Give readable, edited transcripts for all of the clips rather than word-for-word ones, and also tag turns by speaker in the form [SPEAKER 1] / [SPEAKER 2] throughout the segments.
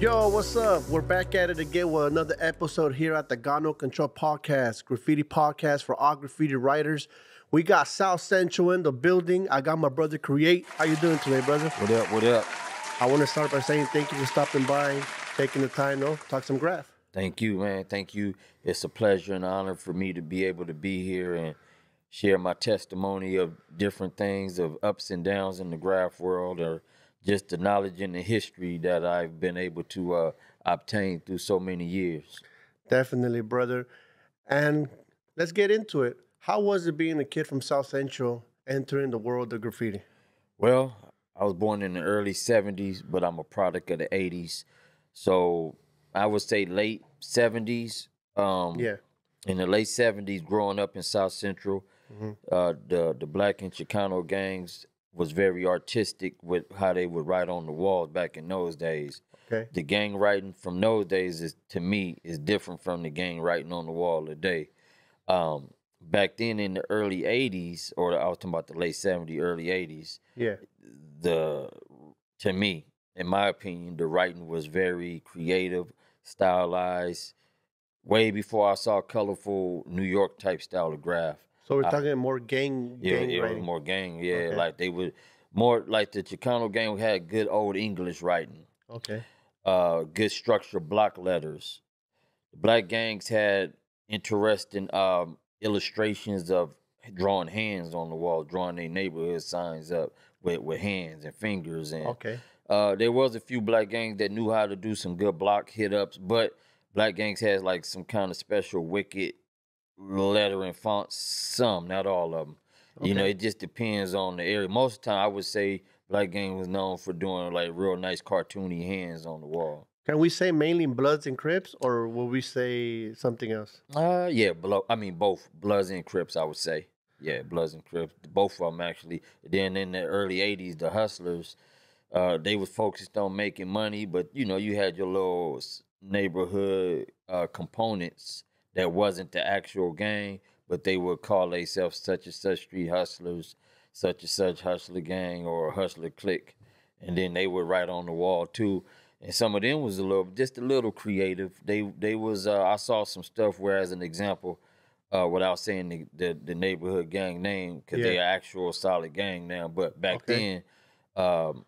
[SPEAKER 1] Yo, what's up? We're back at it again with another episode here at the Got No Control Podcast, graffiti podcast for all graffiti writers. We got South Central in the building. I got my brother Cre8. How you doing today, brother?
[SPEAKER 2] What up, what up?
[SPEAKER 1] I want to start by saying thank you for stopping by, taking the time, talk some graph.
[SPEAKER 2] Thank you, man. Thank you. It's a pleasure and honor for me to be able to be here and share my testimony of different things, of ups and downs in the graph world, or just the knowledge and the history that I've been able to obtain through so many years.
[SPEAKER 1] Definitely, brother. And let's get into it. How was it being a kid from South Central entering the world of graffiti?
[SPEAKER 2] Well, I was born in the early 70s, but I'm a product of the 80s. So I would say late 70s.
[SPEAKER 1] Yeah.
[SPEAKER 2] In the late 70s, growing up in South Central, the Black and Chicano gangs was very artistic with how they would write on the walls back in those days.
[SPEAKER 1] Okay.
[SPEAKER 2] The gang writing from those days is, to me, is different from the gang writing on the wall today. Back then in the early 80s, or I was talking about the late 70s, early 80s,
[SPEAKER 1] Yeah.
[SPEAKER 2] to me, in my opinion, the writing was very creative, stylized, way before I saw colorful New York type style of graph.
[SPEAKER 1] So we're talking more gang
[SPEAKER 2] Yeah, it was
[SPEAKER 1] writing.
[SPEAKER 2] more gang. Yeah,
[SPEAKER 1] Okay.
[SPEAKER 2] like they would more like the Chicano gang had good old English writing,
[SPEAKER 1] Okay.
[SPEAKER 2] good structured block letters. The black gangs had interesting illustrations of drawing hands on the wall, drawing their neighborhood signs up with hands and fingers. And
[SPEAKER 1] Okay.
[SPEAKER 2] there was a few black gangs that knew how to do some good block hit ups, but black gangs had like some kind of special wicked letter and fonts, some, not all of them. You know,
[SPEAKER 1] Okay.
[SPEAKER 2] it just depends on the area. Most of the time, I would say Black Gang was known for doing like real nice cartoony hands on the wall.
[SPEAKER 1] Can we say mainly Bloods and Crips, or will we say something else?
[SPEAKER 2] Yeah, both Bloods and Crips, I would say. Yeah, Bloods and Crips, both of them actually. Then in the early '80s, the Hustlers, they was focused on making money, but you know, you had your little neighborhood components that wasn't the actual gang, but they would call themselves such and such street hustlers, such and such hustler gang or hustler clique. And then they would write on the wall too. And some of them was just a little creative. They was I saw some stuff where, as an example, without saying the neighborhood gang name, because they
[SPEAKER 1] Yeah.
[SPEAKER 2] are actual solid gang now. But back
[SPEAKER 1] Okay.
[SPEAKER 2] then,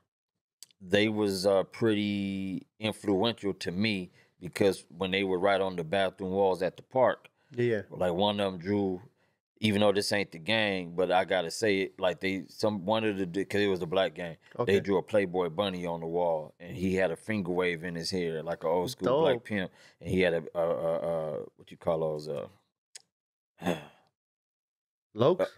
[SPEAKER 2] they was pretty influential to me, because when they would write on the bathroom walls at the park,
[SPEAKER 1] Yeah.
[SPEAKER 2] like one of them drew, even though this ain't the gang, but I gotta say it, like one of the, because it was the black gang,
[SPEAKER 1] Okay.
[SPEAKER 2] they drew a Playboy bunny on the wall, and he had a finger wave in his hair, like an old school black
[SPEAKER 1] Dope.
[SPEAKER 2] pimp, and he had a what you call those
[SPEAKER 1] Lokes?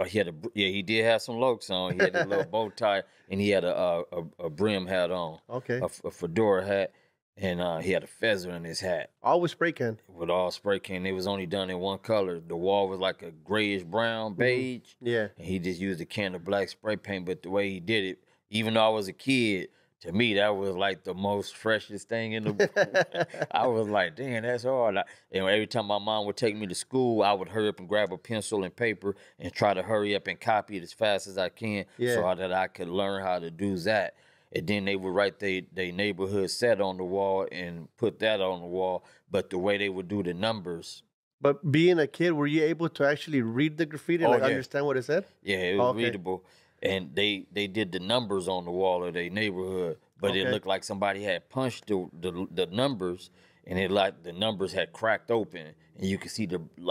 [SPEAKER 2] he did have some lokes on. He had a little bow tie, and he had a brim hat on,
[SPEAKER 1] Okay.
[SPEAKER 2] a fedora hat, and he had a feather in his hat
[SPEAKER 1] Always spray can.
[SPEAKER 2] with all spray can. It was only done in one color. The wall was like a grayish brown beige,
[SPEAKER 1] Yeah.
[SPEAKER 2] and he just used a can of black spray paint. But the way he did it, even though I was a kid, to me that was like the most freshest thing in the. I was like, damn, that's hard. And every time my mom would take me to school, I would hurry up and grab a pencil and paper and try to hurry up and copy it as fast as I can,
[SPEAKER 1] Yeah.
[SPEAKER 2] so that I could learn how to do that. And then they would write their neighborhood set on the wall and put that on the wall. But the way they would do the numbers,
[SPEAKER 1] But being a kid, were you able to actually read the graffiti and
[SPEAKER 2] Oh, yeah.
[SPEAKER 1] understand what it said?
[SPEAKER 2] yeah, it was
[SPEAKER 1] Okay.
[SPEAKER 2] readable. And they did the numbers on the wall of their neighborhood, but it
[SPEAKER 1] Okay.
[SPEAKER 2] looked like somebody had punched the numbers, and it like the numbers had cracked open, and you could see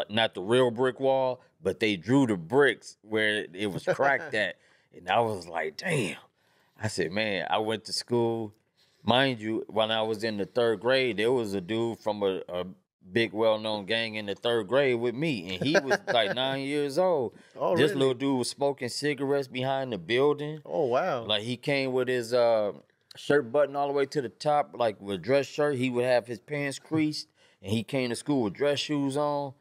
[SPEAKER 2] not the real brick wall, but they drew the bricks where it was cracked at, and I was like, damn. I said, man, I went to school. Mind you, when I was in the 3rd grade, there was a dude from a big well-known gang in the 3rd grade with me, and he was like 9 years old.
[SPEAKER 1] Oh,
[SPEAKER 2] This
[SPEAKER 1] really?
[SPEAKER 2] little dude was smoking cigarettes behind the building.
[SPEAKER 1] Oh, wow.
[SPEAKER 2] Like, he came with his shirt button all the way to the top, like with a dress shirt. He would have his pants creased, and he came to school with dress shoes on.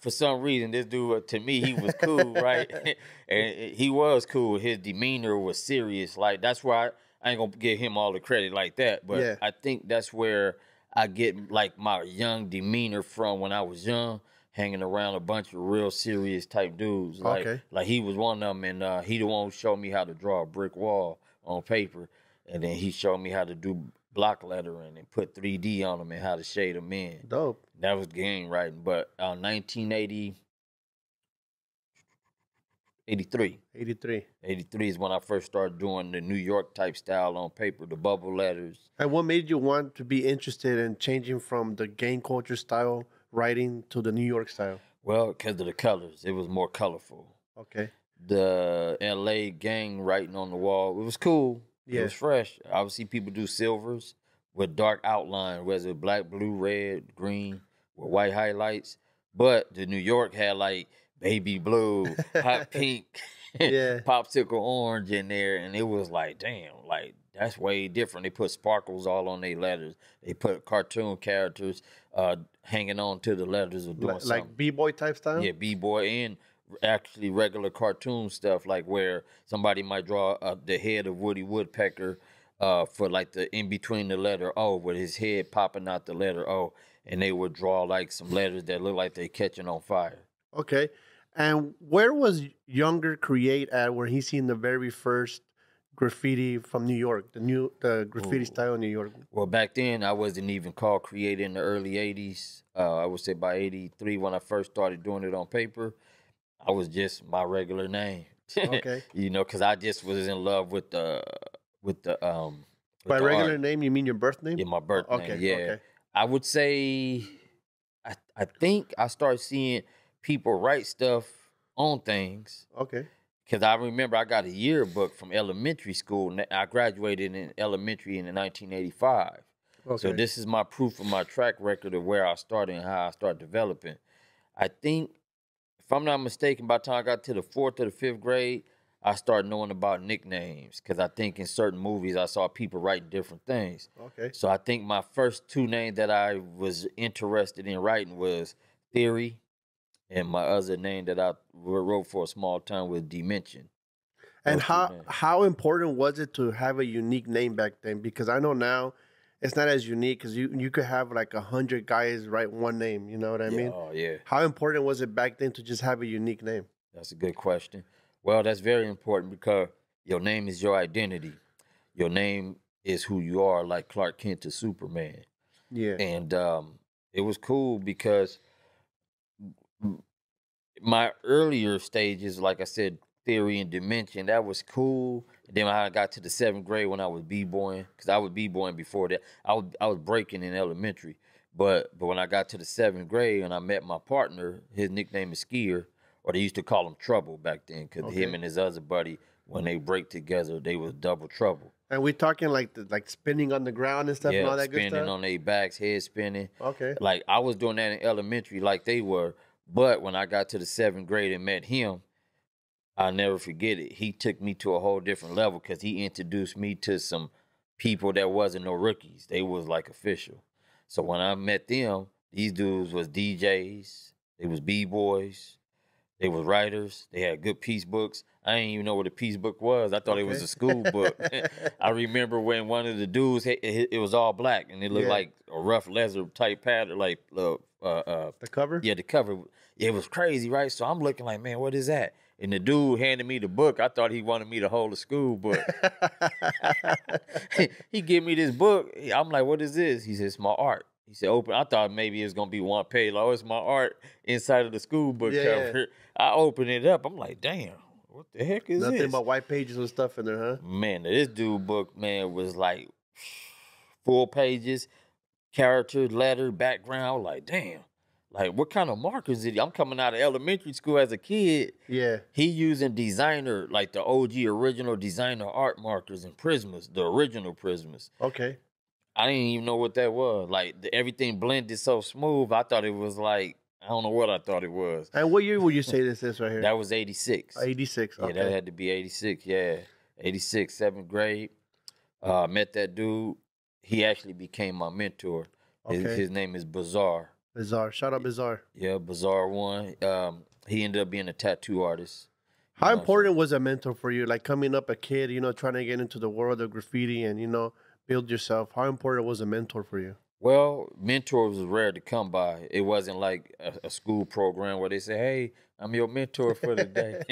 [SPEAKER 2] For some reason, this dude, to me, he was cool, right? And he was cool. His demeanor was serious. Like, that's why I ain't gonna give him all the credit like that. But
[SPEAKER 1] Yeah.
[SPEAKER 2] I think that's where I get like my young demeanor from when I was young, hanging around a bunch of real serious type dudes. Like,
[SPEAKER 1] Okay.
[SPEAKER 2] like he was one of them, and he the one who showed me how to draw a brick wall on paper, and then he showed me how to do block lettering and put 3D on them and how to shade them in.
[SPEAKER 1] Dope.
[SPEAKER 2] That was gang writing. But 1980, 83.
[SPEAKER 1] 83.
[SPEAKER 2] 83 is when I first started doing the New York type style on paper, the bubble letters.
[SPEAKER 1] And what made you want to be interested in changing from the gang culture style writing to the New York style?
[SPEAKER 2] Well, because of the colors. It was more colorful.
[SPEAKER 1] Okay.
[SPEAKER 2] The LA gang writing on the wall, it was cool.
[SPEAKER 1] Yeah.
[SPEAKER 2] It was fresh. I would see people do silvers with dark outline, whether it black, blue, red, green, with white highlights. But the New York had like baby blue, hot pink,
[SPEAKER 1] Yeah.
[SPEAKER 2] popsicle orange in there. And it was like, damn, like that's way different. They put sparkles all on their letters. They put cartoon characters hanging on to the letters or doing something.
[SPEAKER 1] Like B-boy type style?
[SPEAKER 2] Yeah, B-boy and actually regular cartoon stuff, like where somebody might draw the head of Woody Woodpecker for like the in between the letter O with his head popping out the letter O, and they would draw like some letters that look like they're catching on fire.
[SPEAKER 1] Okay. And where was younger Cre8 at when he seen the very first graffiti from New York, the graffiti style in New York?
[SPEAKER 2] Well, back then I wasn't even called Cre8 in the early 80s. I would say by 83 when I first started doing it on paper. I was just my regular name.
[SPEAKER 1] Okay.
[SPEAKER 2] You know, because I just was in love with the
[SPEAKER 1] By regular
[SPEAKER 2] art.
[SPEAKER 1] name, you mean your birth name?
[SPEAKER 2] Yeah, my birth name.
[SPEAKER 1] Okay.
[SPEAKER 2] Yeah.
[SPEAKER 1] Okay.
[SPEAKER 2] I would say I think I started seeing people write stuff on things.
[SPEAKER 1] Okay.
[SPEAKER 2] Because I remember I got a yearbook from elementary school. I graduated in elementary in 1985.
[SPEAKER 1] Okay.
[SPEAKER 2] So this is my proof of my track record of where I started and how I started developing. I think, if I'm not mistaken, by the time I got to the 4th or the 5th grade, I started knowing about nicknames. Because I think in certain movies, I saw people write different things.
[SPEAKER 1] Okay.
[SPEAKER 2] So I think my first two names that I was interested in writing was Theory, and my other name that I wrote for a small time was Dimension.
[SPEAKER 1] And
[SPEAKER 2] Those two names.
[SPEAKER 1] how important was it to have a unique name back then? Because I know now it's not as unique because you could have like 100 guys write one name. You know what I mean?
[SPEAKER 2] Oh, yeah.
[SPEAKER 1] How important was it back then to just have a unique name?
[SPEAKER 2] That's a good question. Well, that's very important because your name is your identity. Your name is who you are, like Clark Kent to Superman.
[SPEAKER 1] Yeah.
[SPEAKER 2] And it was cool because my earlier stages, like I said, Theory and Dimension, that was cool. And then when I got to the 7th grade when I was b-boying, because I was b-boying before that. I was breaking in elementary. But when I got to the 7th grade and I met my partner, his nickname is Skier, or they used to call him Trouble back then, because him and his other buddy, when they break together, they was double trouble.
[SPEAKER 1] And we're talking like spinning on the ground and stuff and all that good stuff?
[SPEAKER 2] Spinning on their backs, head spinning.
[SPEAKER 1] Okay.
[SPEAKER 2] Like, I was doing that in elementary like they were. But when I got to the 7th grade and met him, I'll never forget it. He took me to a whole different level because he introduced me to some people that wasn't no rookies. They was like official. So when I met them, these dudes was DJs. They was B-boys. They was writers. They had good piece books. I didn't even know what a piece book was. I thought it was a school book. I remember when one of the dudes, it was all black, and it looked like a rough leather type pattern, like
[SPEAKER 1] the cover?
[SPEAKER 2] Yeah, the cover. It was crazy, right? So I'm looking like, man, what is that? And the dude handed me the book. I thought he wanted me to hold the school book. He gave me this book. I'm like, what is this? He said, it's my art. He said, open. I thought maybe it's going to be one page. Like, oh, it's my art inside of the school book cover. Yeah. I opened it up. I'm like, damn, what the heck is
[SPEAKER 1] Nothing
[SPEAKER 2] this?
[SPEAKER 1] but white pages and stuff in there, huh?
[SPEAKER 2] Man, this dude book, man, was like full pages, character, letter, background. Like, damn. Like, what kind of markers did he? I'm coming out of elementary school as a kid.
[SPEAKER 1] Yeah. He
[SPEAKER 2] using designer, like the OG original designer art markers and Prismas, the original Prismas.
[SPEAKER 1] Okay.
[SPEAKER 2] I didn't even know what that was. Like, everything blended so smooth. I thought it was like, I don't know what I thought it was.
[SPEAKER 1] And what year would you say this is right here?
[SPEAKER 2] That was 86.
[SPEAKER 1] 86, okay.
[SPEAKER 2] Yeah, that had to be 86, yeah. 86, 7th grade. Met that dude. He actually became my mentor.
[SPEAKER 1] Okay.
[SPEAKER 2] His name is Bizarre.
[SPEAKER 1] Bizarre. Shout out Bizarre.
[SPEAKER 2] Yeah, Bizarre one. He ended up being a tattoo artist.
[SPEAKER 1] How important was a mentor for you? Like coming up a kid, trying to get into the world of graffiti and, build yourself. How important was a mentor for you?
[SPEAKER 2] Well, mentors was rare to come by. It wasn't like a school program where they say, hey, I'm your mentor for the day.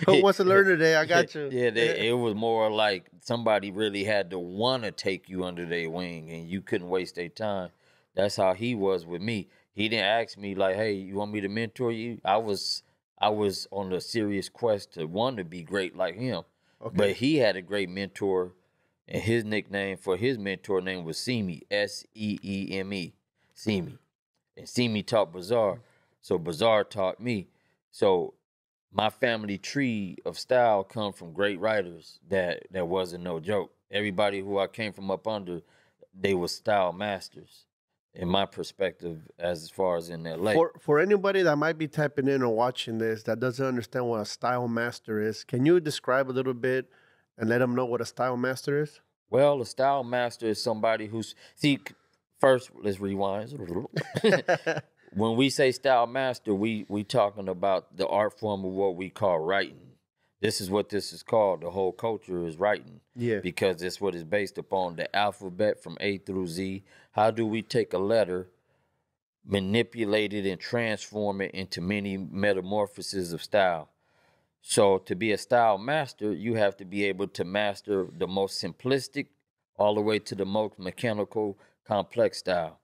[SPEAKER 1] Who wants to learn today? I got you.
[SPEAKER 2] Yeah, it was more like somebody really had to want to take you under their wing, and you couldn't waste their time. That's how he was with me. He didn't ask me like, "Hey, you want me to mentor you?" I was on a serious quest to want to be great like him.
[SPEAKER 1] Okay.
[SPEAKER 2] But he had a great mentor, and his nickname for his mentor name was Seeme, Seeme, Seeme. And Seeme taught Bazaar, so Bazaar taught me. So my family tree of style come from great writers that wasn't no joke. Everybody who I came from up under, they were style masters, in my perspective, as far as in LA.
[SPEAKER 1] For anybody that might be tapping in or watching this that doesn't understand what a style master is, can you describe a little bit and let them know what a style master is?
[SPEAKER 2] Well, a style master is somebody who's first let's rewind. When we say style master, we talking about the art form of what we call writing. This is what this is called. The whole culture is writing.
[SPEAKER 1] Yeah.
[SPEAKER 2] Because it's what is based upon the alphabet from A through Z. How do we take a letter, manipulate it, and transform it into many metamorphoses of style? So to be a style master, you have to be able to master the most simplistic all the way to the most mechanical, complex style.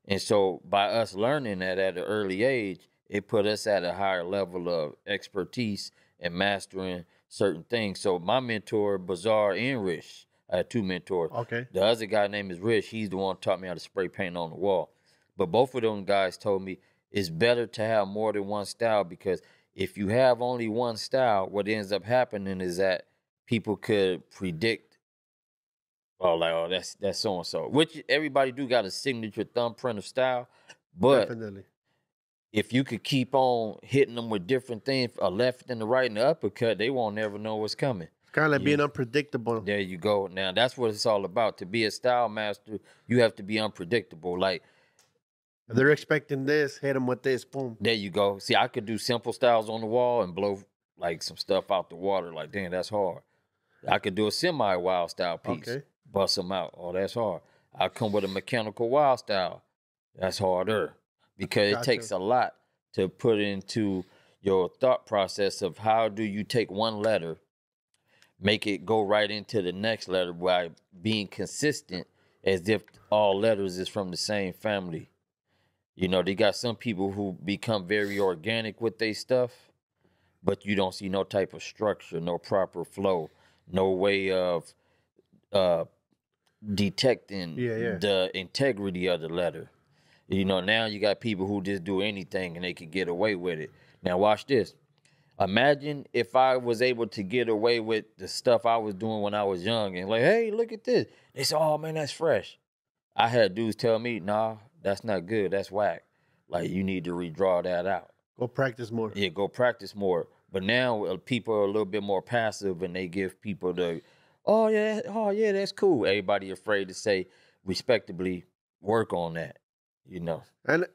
[SPEAKER 2] And so by us learning that at an early age, it put us at a higher level of expertise and mastering certain things. So my mentor, Bazaar and Rich, I had two mentors.
[SPEAKER 1] Okay.
[SPEAKER 2] The other guy named is Rich. He's the one who taught me how to spray paint on the wall. But both of them guys told me it's better to have more than one style, because if you have only one style, what ends up happening is that people could predict, oh, that's so and so. Which everybody do got a signature thumbprint of style, but
[SPEAKER 1] Definitely.
[SPEAKER 2] if you could keep on hitting them with different things, a left and the right and the uppercut, they won't never know what's coming.
[SPEAKER 1] It's kind of like being unpredictable.
[SPEAKER 2] There you go. Now that's what it's all about. To be a style master, you have to be unpredictable. Like,
[SPEAKER 1] if they're expecting this, hit them with this, boom.
[SPEAKER 2] there you go. See, I could do simple styles on the wall and blow like some stuff out the water. Like, damn, that's hard. I could do a semi-wild style piece.
[SPEAKER 1] Okay.
[SPEAKER 2] Bust them out. Oh, that's hard. I come with a mechanical wild style. That's harder, because it takes a lot to put into your thought process of how do you take one letter, make it go right into the next letter by being consistent as if all letters is from the same family. You know, they got some people who become very organic with their stuff, but you don't see no type of structure, no proper flow, no way of detecting the integrity of the letter. You know, now you got people who just do anything and they can get away with it. Now watch this. Imagine if I was able to get away with the stuff I was doing when I was young and like, hey, look at this. They say, oh man, that's fresh. I had dudes tell me, nah, that's not good. That's whack. Like, you need to redraw that out.
[SPEAKER 1] Go practice more.
[SPEAKER 2] Yeah, go practice more. But now people are a little bit more passive, and they give people the, oh yeah, that's cool. Everybody afraid to say respectably, work on that, you know.
[SPEAKER 1] And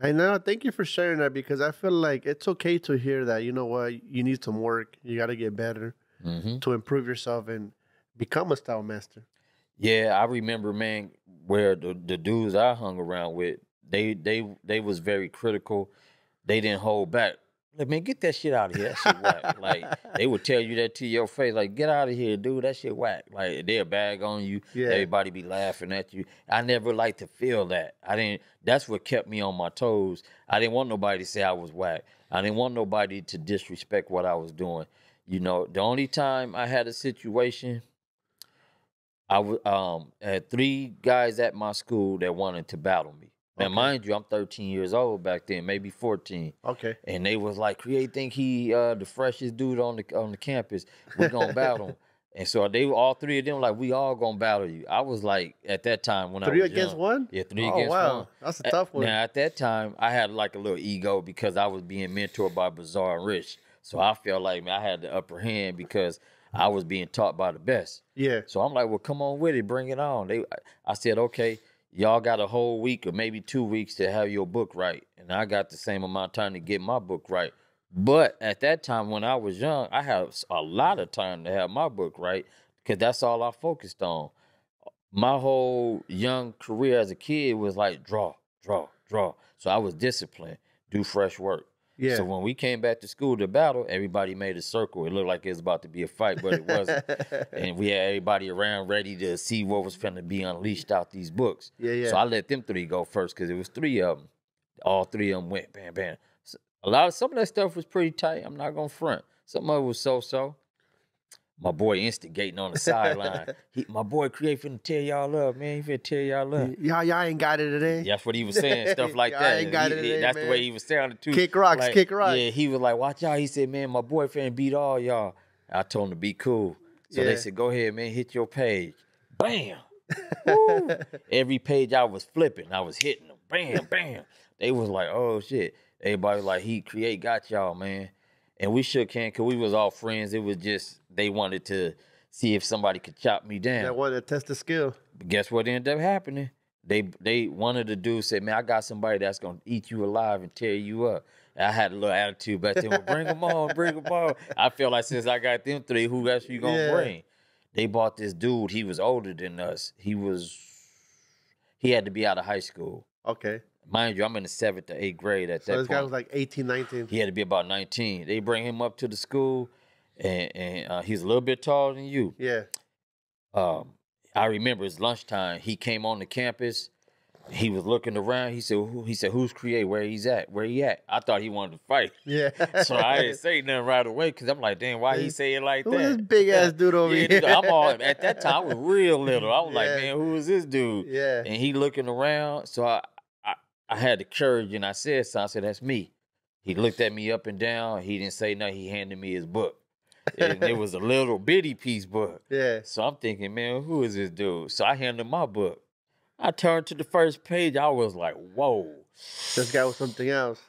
[SPEAKER 1] now thank you for sharing that, because I feel like it's okay to hear that, you know what, you need some work. You got to get better to improve yourself and become a style master.
[SPEAKER 2] Yeah, I remember, man, where the dudes I hung around with, they was very critical. They didn't hold back. Like, man, get that shit out of here. That shit whack. Like, they would tell you that to your face. Like, get out of here, dude. That shit whack. Like, they'll bag on you.
[SPEAKER 1] Yeah.
[SPEAKER 2] Everybody be laughing at you. I never liked to feel that. That's what kept me on my toes. I didn't want nobody to say I was whack. I didn't want nobody to disrespect what I was doing. You know, the only time I had a situation, I had 3 guys at my school that wanted to battle me. Now, mind you, I'm 13 years old back then, maybe 14.
[SPEAKER 1] Okay.
[SPEAKER 2] And they was like, Cre8 think he the freshest dude on the campus. We're gonna battle him. And so they were all 3 of them like, we all gonna battle you. I was like, at that time when I was
[SPEAKER 1] 3 against
[SPEAKER 2] young,
[SPEAKER 1] 1?
[SPEAKER 2] Yeah, 3 against 1.
[SPEAKER 1] That's a tough one.
[SPEAKER 2] Now at that time, I had like a little ego because I was being mentored by Bazaar and Rich. So I felt like, man, I had the upper hand because I was being taught by the best.
[SPEAKER 1] Yeah.
[SPEAKER 2] So I'm like, well, come on with it, bring it on. I said, okay, y'all got a whole week or maybe 2 weeks to have your book right. And I got the same amount of time to get my book right. But at that time when I was young, I had a lot of time to have my book right because that's all I focused on. My whole young career as a kid was like draw. So I was disciplined, do fresh work.
[SPEAKER 1] Yeah.
[SPEAKER 2] So when we came back to school to battle, everybody made a circle. It looked like it was about to be a fight, but it wasn't. And we had everybody around ready to see what was finna be unleashed out these books.
[SPEAKER 1] Yeah.
[SPEAKER 2] So I let them three go first because it was three of them. All three of them went bam, bam. So some of that stuff was pretty tight. I'm not gonna front. Some of it was so. My boy instigating on the sideline. My boy Cre8 finna tear y'all up, man. He finna tear y'all up.
[SPEAKER 1] Y'all ain't got it today.
[SPEAKER 2] That's what he was saying, stuff like that.
[SPEAKER 1] Ain't got it today,
[SPEAKER 2] that's
[SPEAKER 1] man.
[SPEAKER 2] the way he was sounding too.
[SPEAKER 1] Kick rocks,
[SPEAKER 2] like,
[SPEAKER 1] kick rocks.
[SPEAKER 2] Yeah, he was like, watch out. He said, man, my boy finna beat all y'all. I told him to be cool. So they said, go ahead, man, hit your page. Bam. Woo. Every page I was flipping, I was hitting them. Bam, bam. They was like, oh, shit. Everybody was like, Cre8 got y'all, man. And we shook hands because we was all friends. It was just, they wanted to see if somebody could chop me down.
[SPEAKER 1] They wanted to test the skill.
[SPEAKER 2] But guess what ended up happening? They one of the dudes said, man, I got somebody that's going to eat you alive and tear you up. And I had a little attitude back then. Well, bring them on, bring them on. I felt like since I got them three, who else you going to bring? They bought this dude. He was older than us. He had to be out of high school.
[SPEAKER 1] Okay.
[SPEAKER 2] Mind you, I'm in the 7th or 8th grade at that point.
[SPEAKER 1] So this guy was like 18, 19.
[SPEAKER 2] He had to be about 19. They bring him up to the school, and he's a little bit taller than you.
[SPEAKER 1] Yeah.
[SPEAKER 2] I remember it's lunchtime. He came on the campus. He was looking around. He said, who's Cre8? Where he's at? Where he at? I thought he wanted to fight.
[SPEAKER 1] Yeah.
[SPEAKER 2] So I didn't say nothing right away because I'm like, damn, why he say it like
[SPEAKER 1] Who
[SPEAKER 2] that?
[SPEAKER 1] is this big ass dude over here?
[SPEAKER 2] At that time, I was real little. I was like, man, who is this dude?
[SPEAKER 1] Yeah.
[SPEAKER 2] And he looking around. So I had the courage and I said something. I said, that's me. He looked at me up and down. He didn't say nothing. He handed me his book. And it was a little bitty piece book.
[SPEAKER 1] Yeah.
[SPEAKER 2] So I'm thinking, man, who is this dude? So I handed him my book. I turned to the first page. I was like, whoa.
[SPEAKER 1] This guy was something else.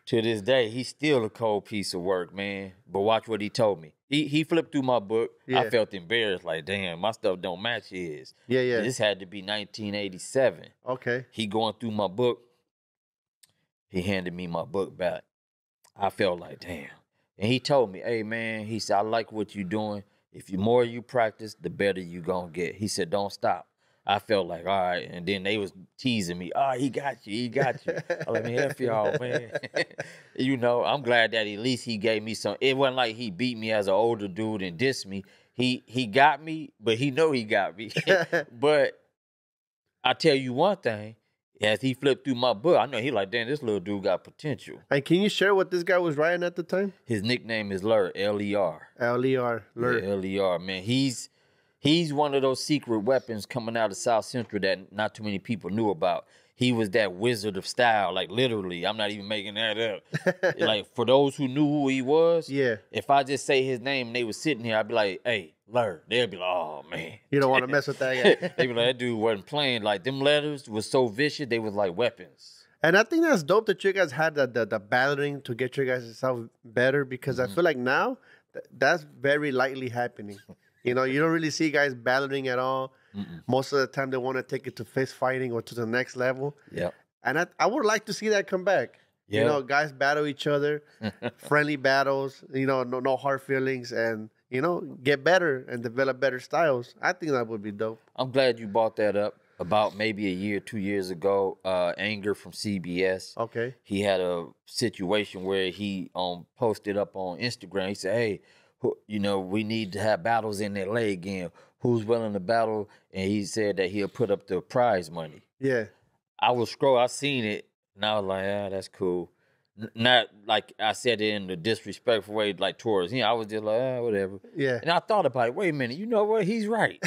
[SPEAKER 2] To this day, he's still a cold piece of work, man. But watch what he told me. He flipped through my book.
[SPEAKER 1] Yeah.
[SPEAKER 2] I felt embarrassed, like, damn, my stuff don't match his.
[SPEAKER 1] Yeah.
[SPEAKER 2] This had to be 1987.
[SPEAKER 1] Okay.
[SPEAKER 2] He going through my book. He handed me my book back. I felt like, damn. And he told me, hey, man, he said, I like what you're doing. If the more you practice, the better you going to get. He said, don't stop. I felt like, all right. And then they was teasing me. Oh, he got you. I let me help y'all, man. You know, I'm glad that at least he gave me some. It wasn't like he beat me as an older dude and dissed me. He got me, but he know he got me. But I tell you one thing. As he flipped through my book, I know he like, damn, this little dude got potential.
[SPEAKER 1] And can you share what this guy was writing at the time?
[SPEAKER 2] His nickname is Lur, L-E-R.
[SPEAKER 1] L-E-R, Lur.
[SPEAKER 2] Yeah, L-E-R, man. He's one of those secret weapons coming out of South Central that not too many people knew about. He was that wizard of style, like literally. I'm not even making that up. Like, for those who knew who he was, if I just say his name and they was sitting here, I'd be like, hey, Lur. They'd be like, oh, man.
[SPEAKER 1] You don't want to mess with that guy.
[SPEAKER 2] They'd be like, that dude wasn't playing. Like, them letters was so vicious, they was like weapons.
[SPEAKER 1] And I think that's dope that you guys had the battling to get your guys' self better, because I feel like now that's very lightly happening. You know, you don't really see guys battling at all. Most of the time, they want to take it to fist fighting or to the next level.
[SPEAKER 2] Yeah.
[SPEAKER 1] And I would like to see that come back.
[SPEAKER 2] Yeah.
[SPEAKER 1] You know, guys battle each other, friendly battles, you know, no hard feelings, and, you know, get better and develop better styles. I think that would be dope.
[SPEAKER 2] I'm glad you brought that up. About maybe a year, 2 years ago, Anger from CBS.
[SPEAKER 1] Okay.
[SPEAKER 2] He had a situation where he posted up on Instagram. He said, hey, you know, we need to have battles in LA again. Who's willing to battle? And he said that he'll put up the prize money.
[SPEAKER 1] Yeah.
[SPEAKER 2] I was scrolling, I seen it, and I was like, that's cool. Not like I said it in the disrespectful way, like towards him. I was just like, whatever.
[SPEAKER 1] Yeah.
[SPEAKER 2] And I thought about it. Wait a minute. You know what? He's right.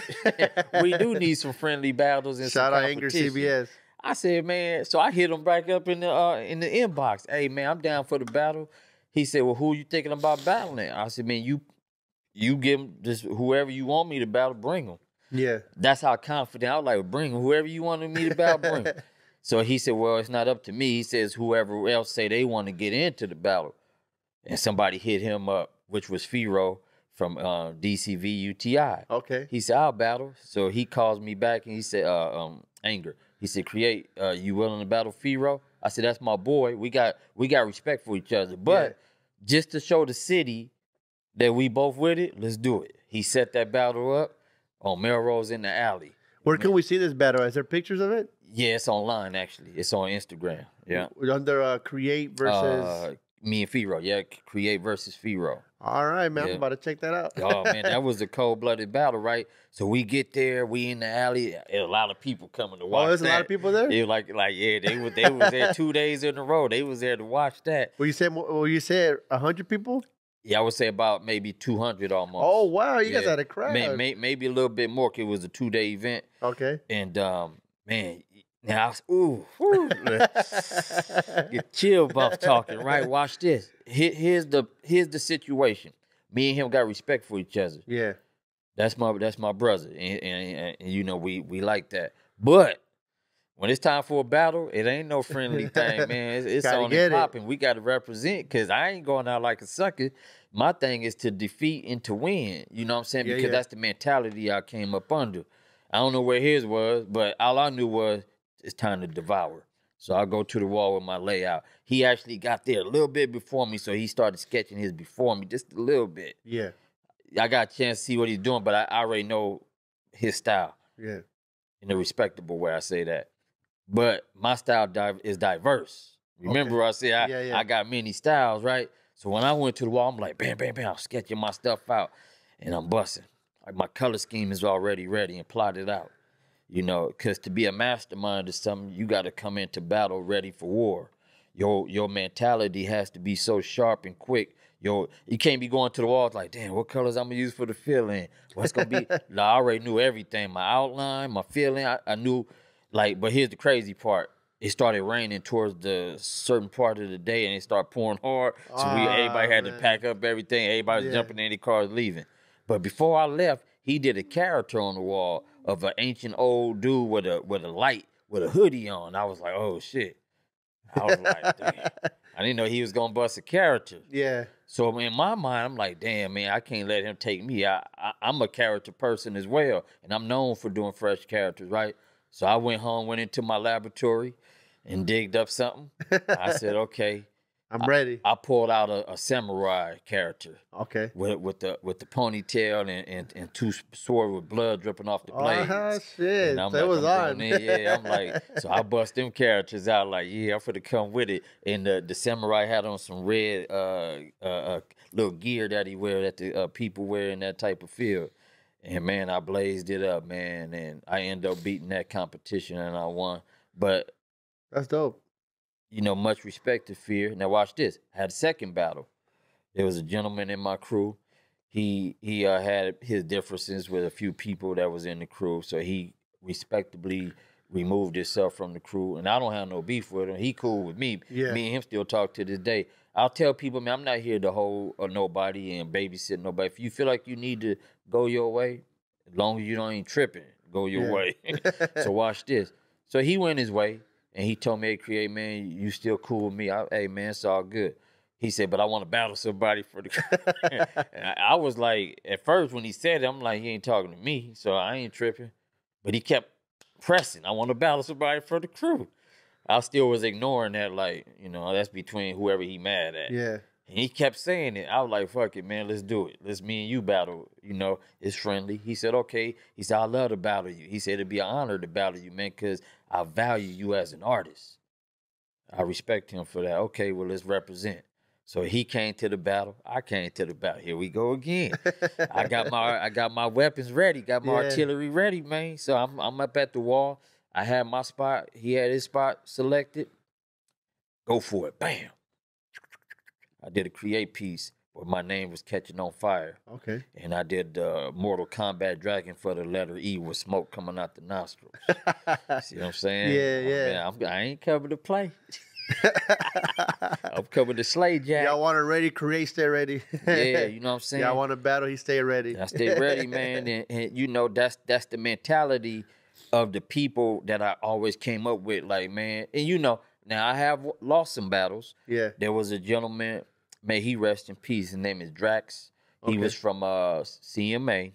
[SPEAKER 2] We do need some friendly battles and
[SPEAKER 1] Shout
[SPEAKER 2] some
[SPEAKER 1] out Anger
[SPEAKER 2] competition.
[SPEAKER 1] CBS.
[SPEAKER 2] I said, man. So I hit him back up in the inbox. Hey, man, I'm down for the battle. He said, well, who you thinking about battling? I said, man, you give him just whoever you want me to battle, bring him.
[SPEAKER 1] Yeah.
[SPEAKER 2] That's how confident I was like, bring him. Whoever you wanted me to battle, bring him. So he said, well, it's not up to me. He says whoever else say they want to get into the battle. And somebody hit him up, which was Firo from DCV UTI.
[SPEAKER 1] Okay.
[SPEAKER 2] He said, I'll battle. So he calls me back and he said, Anger. He said, Cre8, you willing to battle Firo? I said, that's my boy. We got respect for each other. But just to show the city that we both with it, let's do it. He set that battle up on Melrose in the alley.
[SPEAKER 1] Where can we see this battle? Is there pictures of it?
[SPEAKER 2] Yeah, it's online, actually. It's on Instagram. Yeah.
[SPEAKER 1] Under Cre8 versus...
[SPEAKER 2] Me and Firo, yeah, Cre8 versus Firo.
[SPEAKER 1] All right, man.
[SPEAKER 2] Yeah.
[SPEAKER 1] I'm about to check that out.
[SPEAKER 2] Oh man, that was a cold-blooded battle, right? So we get there, we in the alley, a lot of people coming to watch.
[SPEAKER 1] Oh, there's a lot of people there.
[SPEAKER 2] They were like yeah, they was there 2 days in a row. They was there to watch that.
[SPEAKER 1] Well, you said 100 people.
[SPEAKER 2] Yeah, I would say about maybe 200 almost.
[SPEAKER 1] Oh wow, you guys had a crowd.
[SPEAKER 2] Maybe a little bit more. 'Cause it was a 2-day event.
[SPEAKER 1] Okay.
[SPEAKER 2] And man, now get chill buff talking, right? Watch this. Here's the situation. Me and him got respect for each other.
[SPEAKER 1] Yeah.
[SPEAKER 2] That's my brother, and you know we like that. But when it's time for a battle, it ain't no friendly thing, man. It's on and popping. We got to represent, because I ain't going out like a sucker. My thing is to defeat and to win. You know what I'm saying? Because that's the mentality I came up under. I don't know where his was, but all I knew was it's time to devour. So I go to the wall with my layout. He actually got there a little bit before me, so he started sketching his before me just a little bit.
[SPEAKER 1] Yeah.
[SPEAKER 2] I got a chance to see what he's doing, but I already know his style.
[SPEAKER 1] Yeah.
[SPEAKER 2] In a respectable way, I say that. But my style is diverse. Remember, I said I got many styles, right? So when I went to the wall, I'm like, bam, bam, bam, I'm sketching my stuff out, and I'm busting. Like my color scheme is already ready and plotted out. You know, because to be a mastermind is something, you got to come into battle ready for war. Your mentality has to be so sharp and quick. You can't be going to the walls like, damn, what colors I'm going to use for the fill-in? What's going to be? I already knew everything. My outline, my feeling, I knew, like, but here's the crazy part. It started raining towards the certain part of the day, and it started pouring hard. So everybody had to pack up everything. Everybody was jumping in their cars leaving. But before I left, he did a character on the wall of an ancient old dude with a light, with a hoodie on. I was like, oh, shit. I was like, damn. I didn't know he was going to bust a character.
[SPEAKER 1] Yeah.
[SPEAKER 2] So in my mind, I'm like, damn, man, I can't let him take me. I'm a character person as well, and I'm known for doing fresh characters, right? So I went home, went into my laboratory, and digged up something. I said, okay.
[SPEAKER 1] I'm ready.
[SPEAKER 2] I pulled out a samurai character.
[SPEAKER 1] Okay.
[SPEAKER 2] With the ponytail and two swords with blood dripping off the blades.
[SPEAKER 1] Oh, shit.
[SPEAKER 2] And I'm
[SPEAKER 1] that was on.
[SPEAKER 2] I'm like, so I bust them characters out like, yeah, I'm finna come with it. And the samurai had on some red little gear that he wear that the people wear in that type of field. And man, I blazed it up, man. And I ended up beating that competition and I won. But
[SPEAKER 1] that's dope.
[SPEAKER 2] You know, much respect to Fear. Now watch this. I had a second battle. There was a gentleman in my crew. He had his differences with a few people that was in the crew, so he respectably removed himself from the crew. And I don't have no beef with him. He cool with me. Yeah. Me and him still talk to this day. I'll tell people, man, I'm not here to hold nobody and babysit nobody. If you feel like you need to go your way, as long as you don't ain't tripping, go your way. So watch this. So he went his way. And he told me, hey, Cre8, man, you still cool with me? Hey, man, it's all good. He said, but I want to battle somebody for the and I was like, at first when he said it, I'm like, he ain't talking to me, so I ain't tripping. But he kept pressing. I want to battle somebody for the crew. I still was ignoring that, like, you know, that's between whoever he mad at.
[SPEAKER 1] Yeah.
[SPEAKER 2] And he kept saying it. I was like, fuck it, man, let's do it. Let's me and you battle. You know, it's friendly. He said, okay. He said, I love to battle you. He said, it'd be an honor to battle you, man, because I value you as an artist. I respect him for that. Okay, well, let's represent. So he came to the battle. I came to the battle. Here we go again. I got my weapons ready, got my artillery ready, man. So I'm up at the wall. I had my spot. He had his spot selected. Go for it. Bam. I did a Cre8 piece where my name was catching on fire.
[SPEAKER 1] Okay.
[SPEAKER 2] And I did Mortal Kombat Dragon for the letter E with smoke coming out the nostrils. See what I'm saying?
[SPEAKER 1] Yeah.
[SPEAKER 2] Man, I ain't coming to play. I'm coming to slay, Jack.
[SPEAKER 1] Y'all want to ready, Cre8, stay ready.
[SPEAKER 2] Yeah, you know what I'm saying?
[SPEAKER 1] Y'all want to battle, he stay ready.
[SPEAKER 2] I stay ready, man. And you know, that's the mentality of the people that I always came up with. Like, man, and you know, now I have lost some battles.
[SPEAKER 1] Yeah.
[SPEAKER 2] There was a gentleman, may he rest in peace. His name is Drax. He was from CMA,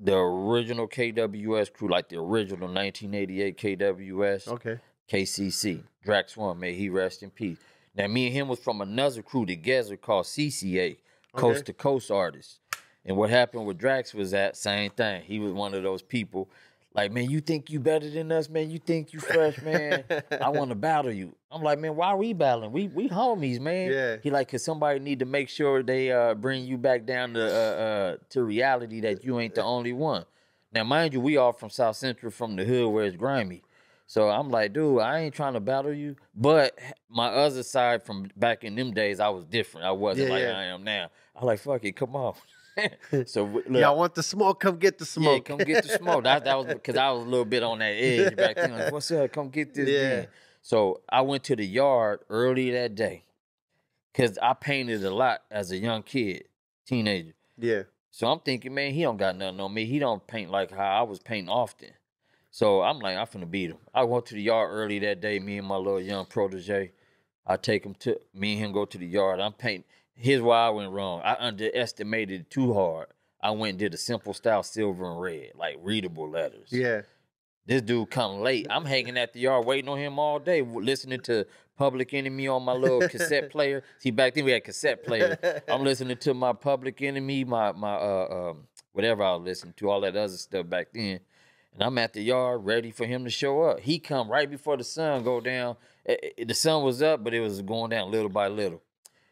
[SPEAKER 2] the original KWS crew, like the original 1988 KWS.
[SPEAKER 1] Okay.
[SPEAKER 2] KCC. Drax 1, may he rest in peace. Now, me and him was from another crew together called CCA, Coast to Coast Artists. And what happened with Drax was that same thing. He was one of those people, Like, man, you think you better than us, man? You think you fresh, man? I want to battle you. I'm like, man, why are we battling? We homies, man.
[SPEAKER 1] Yeah.
[SPEAKER 2] He like, cause somebody need to make sure they bring you back down to reality that you ain't the only one. Now, mind you, we all from South Central, from the hood where it's grimy. So I'm like, dude, I ain't trying to battle you. But my other side from back in them days, I was different. I wasn't like I am now. I like, fuck it, come on. So look,
[SPEAKER 1] y'all want the smoke? Come get the smoke.
[SPEAKER 2] Yeah, come get the smoke. That was because I was a little bit on that edge back then. Like, what's up? Come get this. Then. So I went to the yard early that day because I painted a lot as a young kid, teenager.
[SPEAKER 1] Yeah.
[SPEAKER 2] So I'm thinking, man, he don't got nothing on me. He don't paint like how I was painting often. So I'm like, I'm finna beat him. I went to the yard early that day, me and my little young protege. I take him to, me and him go to the yard. I'm painting. Here's why I went wrong. I underestimated it too hard. I went and did a simple style silver and red, like readable letters.
[SPEAKER 1] Yeah.
[SPEAKER 2] This dude come late. I'm hanging at the yard waiting on him all day, listening to Public Enemy on my little cassette player. See, back then we had cassette players. I'm listening to my Public Enemy, my whatever I was listening to, all that other stuff back then. And I'm at the yard ready for him to show up. He come right before the sun go down. The sun was up, but it was going down little by little.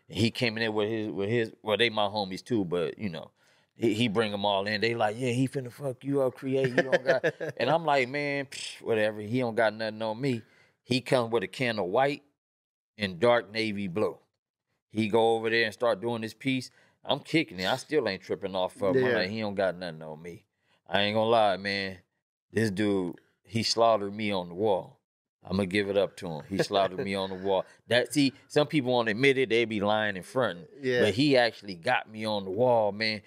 [SPEAKER 2] And he came in there with his, well, they my homies too, but you know, he bring them all in. They like, yeah, he finna fuck you up, Cre8. You don't got, and I'm like, man, whatever. He don't got nothing on me. He come with a can of white and dark navy blue. He go over there and start doing this piece. I'm kicking it. I still ain't tripping off of him. I'm like, he don't got nothing on me. I ain't gonna lie, man. This dude, he slaughtered me on the wall. I'm gonna give it up to him. He slaughtered me on the wall. See, some people won't admit it. They be lying and fronting. Yeah. But he actually got me on the wall, man.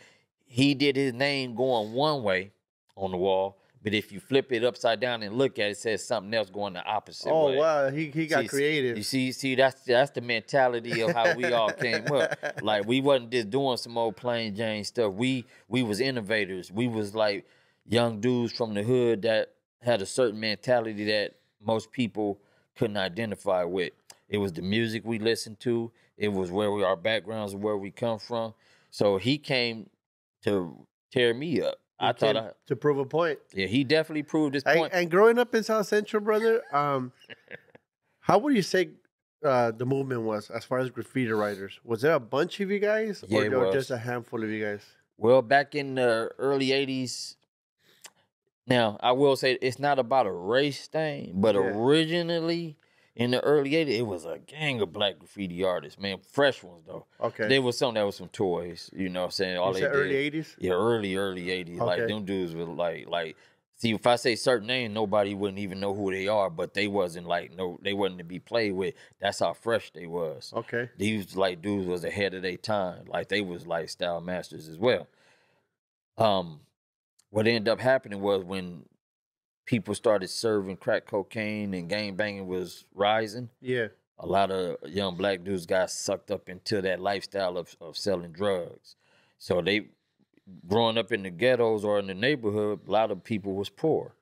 [SPEAKER 2] He did his name going one way on the wall, but if you flip it upside down and look at it, it says something else going the opposite way.
[SPEAKER 1] Oh, wow. He got creative.
[SPEAKER 2] You see, that's the mentality of how we all came up. Like, we wasn't just doing some old plain Jane stuff. We was innovators. We was like young dudes from the hood that had a certain mentality that most people couldn't identify with. It was the music we listened to. It was our backgrounds, where we come from. So he came to tear me up.
[SPEAKER 1] To prove a point.
[SPEAKER 2] Yeah, he definitely proved his point.
[SPEAKER 1] And growing up in South Central, brother, how would you say the movement was as far as graffiti writers? Was there a bunch of you guys, or there was just a handful of you guys?
[SPEAKER 2] Well, back in the early 80s, now I will say it's not about a race thing, but originally in the early 80s, it was a gang of black graffiti artists, man. Fresh ones, though. Okay. There was some that was some toys, you know what I'm saying? All you said
[SPEAKER 1] early 80s?
[SPEAKER 2] Yeah, early 80s. Okay. Like, them dudes were like, see, if I say certain names, nobody wouldn't even know who they are, but they wasn't they wasn't to be played with. That's how fresh they was. Okay. These, like, dudes was ahead of their time. Like, they was, like, style masters as well. What ended up happening was when people started serving crack cocaine and gang banging was rising. Yeah. A lot of young black dudes got sucked up into that lifestyle of selling drugs. So they, growing up in the ghettos or in the neighborhood, a lot of people was poor.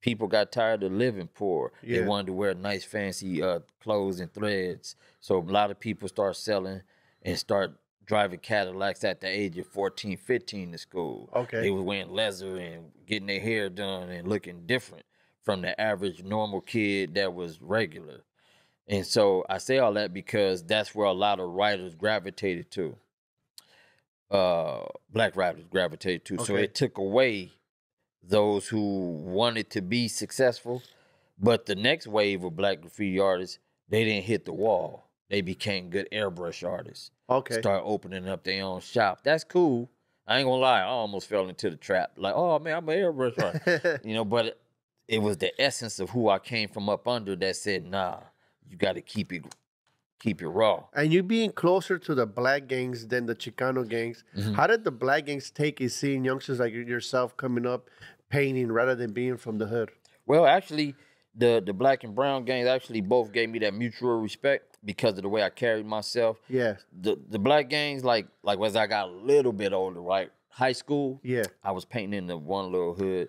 [SPEAKER 2] People got tired of living poor. Yeah. They wanted to wear nice, fancy clothes and threads. So a lot of people start selling and start driving Cadillacs at the age of 14, 15 to school. Okay. They was wearing leather and getting their hair done and looking different from the average normal kid that was regular. And so I say all that because that's where a lot of writers gravitated to. Black writers gravitated to. Okay. So it took away those who wanted to be successful. But the next wave of black graffiti artists, they didn't hit the wall. They became good airbrush artists. Okay. Start opening up their own shop. That's cool. I ain't gonna lie. I almost fell into the trap. Like, oh man, I'm an airbrush artist. You know, but it was the essence of who I came from up under that said, nah, you got to keep it raw. And
[SPEAKER 1] you being closer to the black gangs than the Chicano gangs, how did the black gangs take it seeing youngsters like yourself coming up painting rather than being from the hood?
[SPEAKER 2] Well, actually, the black and brown gangs actually both gave me that mutual respect because of the way I carried myself. Yeah. The black gangs, like as I got a little bit older, right? High school, yeah, I was painting in the one little hood.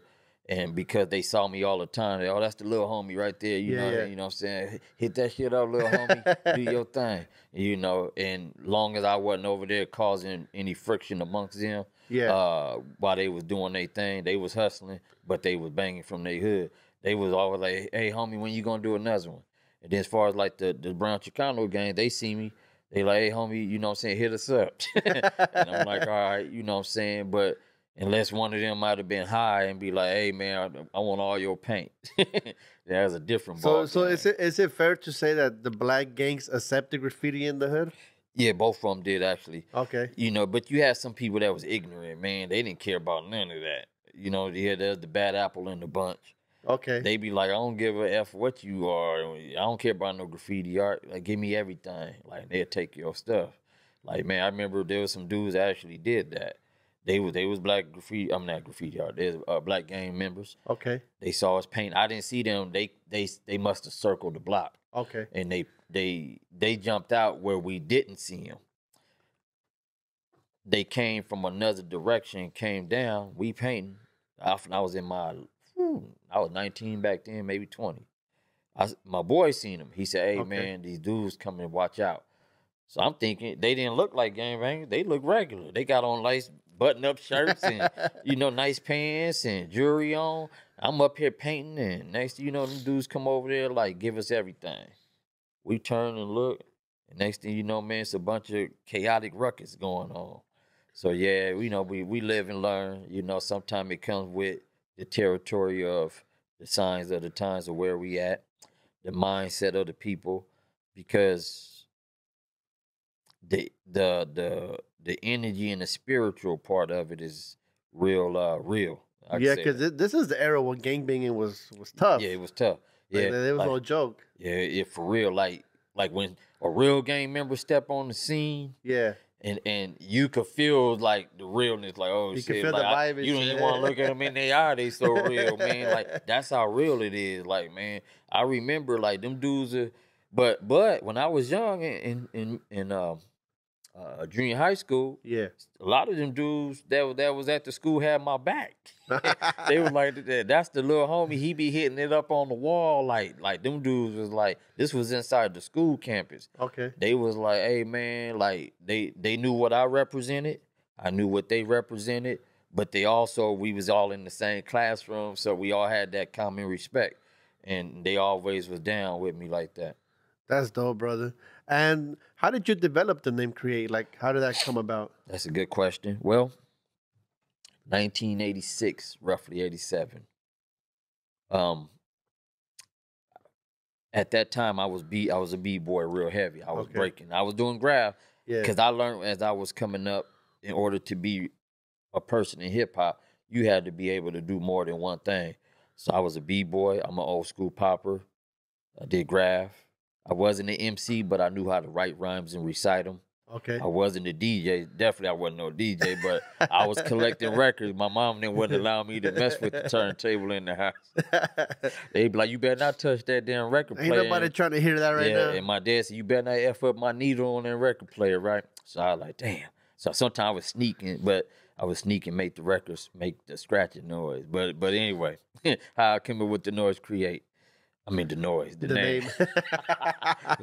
[SPEAKER 2] And because they saw me all the time, they, oh, that's the little homie right there. You know what I'm saying? Hit that shit up, little homie. Do your thing. You know, and long as I wasn't over there causing any friction amongst them, While they was doing their thing, they was hustling, but they was banging from their hood. They was always like, hey, homie, when you gonna do another one? And then as far as like the Brown Chicano gang, they see me. They like, hey, homie, you know what I'm saying? Hit us up. And I'm like, all right, you know what I'm saying? But unless one of them might have been high and be like, hey, man, I want all your paint. That's a different ball.
[SPEAKER 1] So is it fair to say that the black gangs accepted graffiti in the hood?
[SPEAKER 2] Yeah, both of them did actually.
[SPEAKER 1] Okay.
[SPEAKER 2] You know, but you had some people that was ignorant, man. They didn't care about none of that. You know, there's the bad apple in the bunch.
[SPEAKER 1] Okay.
[SPEAKER 2] They be like, I don't give a F what you are. I don't care about no graffiti art. Like, give me everything. Like, they'll take your stuff. Like, man, I remember there was some dudes that actually did that. They was black graffiti. I'm not graffiti art. There's black gang members.
[SPEAKER 1] Okay.
[SPEAKER 2] They saw us paint. I didn't see them. They must have circled the block.
[SPEAKER 1] Okay.
[SPEAKER 2] And they jumped out where we didn't see them. They came from another direction, came down. We painting. I was in I was 19 back then, maybe 20. My boy seen him. He said, hey, man, these dudes coming, watch out. So I'm thinking they didn't look like gangbangers. They look regular. They got on nice button-up shirts and, nice pants and jewelry on. I'm up here painting, and next thing you know, them dudes come over there, like, give us everything. We turn and look, and next thing you know, man, it's a bunch of chaotic ruckus going on. So, yeah, we live and learn. Sometimes it comes with the territory of the signs of the times of where we at, the mindset of the people, because the energy and the spiritual part of it is real.
[SPEAKER 1] Yeah, because this is the era when gangbanging was tough.
[SPEAKER 2] Yeah, it was tough. Yeah,
[SPEAKER 1] it was no joke.
[SPEAKER 2] Yeah, for real. Like when a real gang member step on the scene.
[SPEAKER 1] Yeah.
[SPEAKER 2] And you could feel like the realness, like, oh
[SPEAKER 1] you
[SPEAKER 2] shit,
[SPEAKER 1] can feel
[SPEAKER 2] like,
[SPEAKER 1] the vibe.
[SPEAKER 2] You don't even want to look at them in their eye. They so real, man. Like that's how real it is. Like, man, I remember like them dudes. But when I was young in junior high school,
[SPEAKER 1] yeah,
[SPEAKER 2] a lot of them dudes that was at the school had my back. They were like, that's the little homie. He be hitting it up on the wall. Like them dudes was like, this was inside the school campus.
[SPEAKER 1] Okay.
[SPEAKER 2] They was like, hey man, like they knew what I represented. I knew what they represented. But we was all in the same classroom, so we all had that common respect. And they always was down with me like that.
[SPEAKER 1] That's dope, brother. And how did you develop the name Cre8? Like, how did that come about?
[SPEAKER 2] That's a good question. Well, 1986, roughly 87. At that time, I was a b-boy real heavy. I was breaking. I was doing graph because I learned as I was coming up, in order to be a person in hip hop, you had to be able to do more than one thing. So I was a b-boy. I'm an old school popper. I did graph. I wasn't an MC, but I knew how to write rhymes and recite them.
[SPEAKER 1] Okay.
[SPEAKER 2] I wasn't a DJ. Definitely I wasn't no DJ, but I was collecting records. My mom then wouldn't allow me to mess with the turntable in the house. They'd be like, you better not touch that damn record player.
[SPEAKER 1] Ain't nobody trying to hear that right now.
[SPEAKER 2] And my dad said, you better not F up my needle on that record player, right? So I was like, damn. So sometimes I was sneaking, make the records make the scratching noise. But anyway, how I came up with the noise Cre8. I mean, the noise, the name.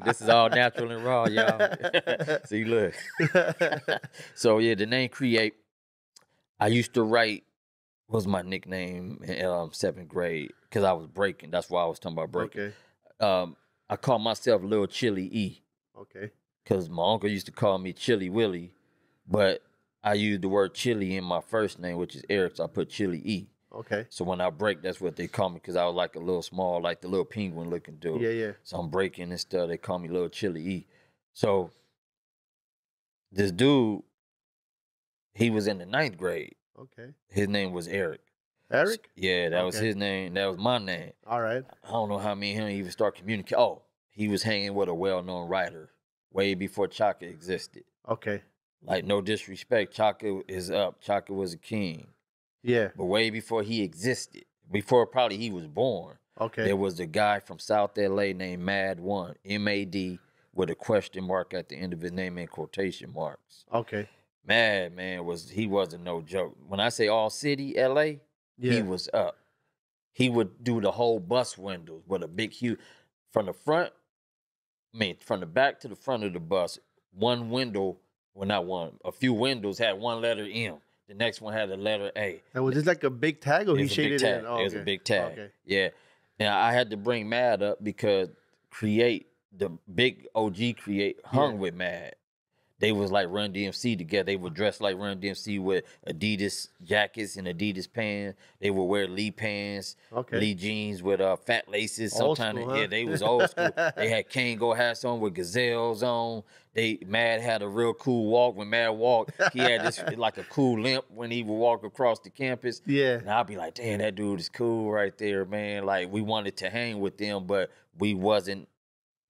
[SPEAKER 2] This is all natural and raw, y'all. See, look. So, yeah, the name Cre8. I used to write, was my nickname in 7th grade, because I was breaking. That's why I was talking about breaking.
[SPEAKER 1] Okay.
[SPEAKER 2] I called myself Lil Chili E.
[SPEAKER 1] Okay.
[SPEAKER 2] Because my uncle used to call me Chili Willie, but I used the word chili in my first name, which is Eric, so I put Chili E.
[SPEAKER 1] Okay.
[SPEAKER 2] So when I break, that's what they call me, because I was like a little small, like the little penguin looking dude.
[SPEAKER 1] Yeah.
[SPEAKER 2] So I'm breaking and stuff. They call me Little Chili E. So this dude, he was in the 9th grade.
[SPEAKER 1] Okay.
[SPEAKER 2] His name was Eric.
[SPEAKER 1] Eric?
[SPEAKER 2] Yeah, that was his name. That was my name.
[SPEAKER 1] All right.
[SPEAKER 2] I don't know how me and him even start communicating. Oh, he was hanging with a well-known writer way before Chaka existed.
[SPEAKER 1] Okay.
[SPEAKER 2] Like, no disrespect. Chaka is up. Chaka was a king.
[SPEAKER 1] Yeah.
[SPEAKER 2] But way before he existed, before probably he was born, there was a guy from South LA named Mad One, M-A-D, with a question mark at the end of his name and quotation marks.
[SPEAKER 1] Okay.
[SPEAKER 2] Mad, man, he wasn't no joke. When I say all city, LA, he was up. He would do the whole bus windows with a big, huge, from the back to the front of the bus, one window, well, not one, a few windows had one letter M. The next one had the letter A.
[SPEAKER 1] And was this like a big tag or he shaded it in?
[SPEAKER 2] Oh, it was a big tag.
[SPEAKER 1] Okay.
[SPEAKER 2] Yeah. And I had to bring Mad up because Cre8, the big OG Cre8, hung with Mad. They was like Run DMC together. They would dress like Run DMC with Adidas jackets and Adidas pants. They would wear Lee pants, Lee jeans with fat laces. Sometimes, yeah, they was old school. They had Kango hats on with gazelles on. Mad had a real cool walk. When Mad walked, he had this like a cool limp when he would walk across the campus.
[SPEAKER 1] Yeah.
[SPEAKER 2] And I'd be like, damn, that dude is cool right there, man. Like, we wanted to hang with them, but we wasn't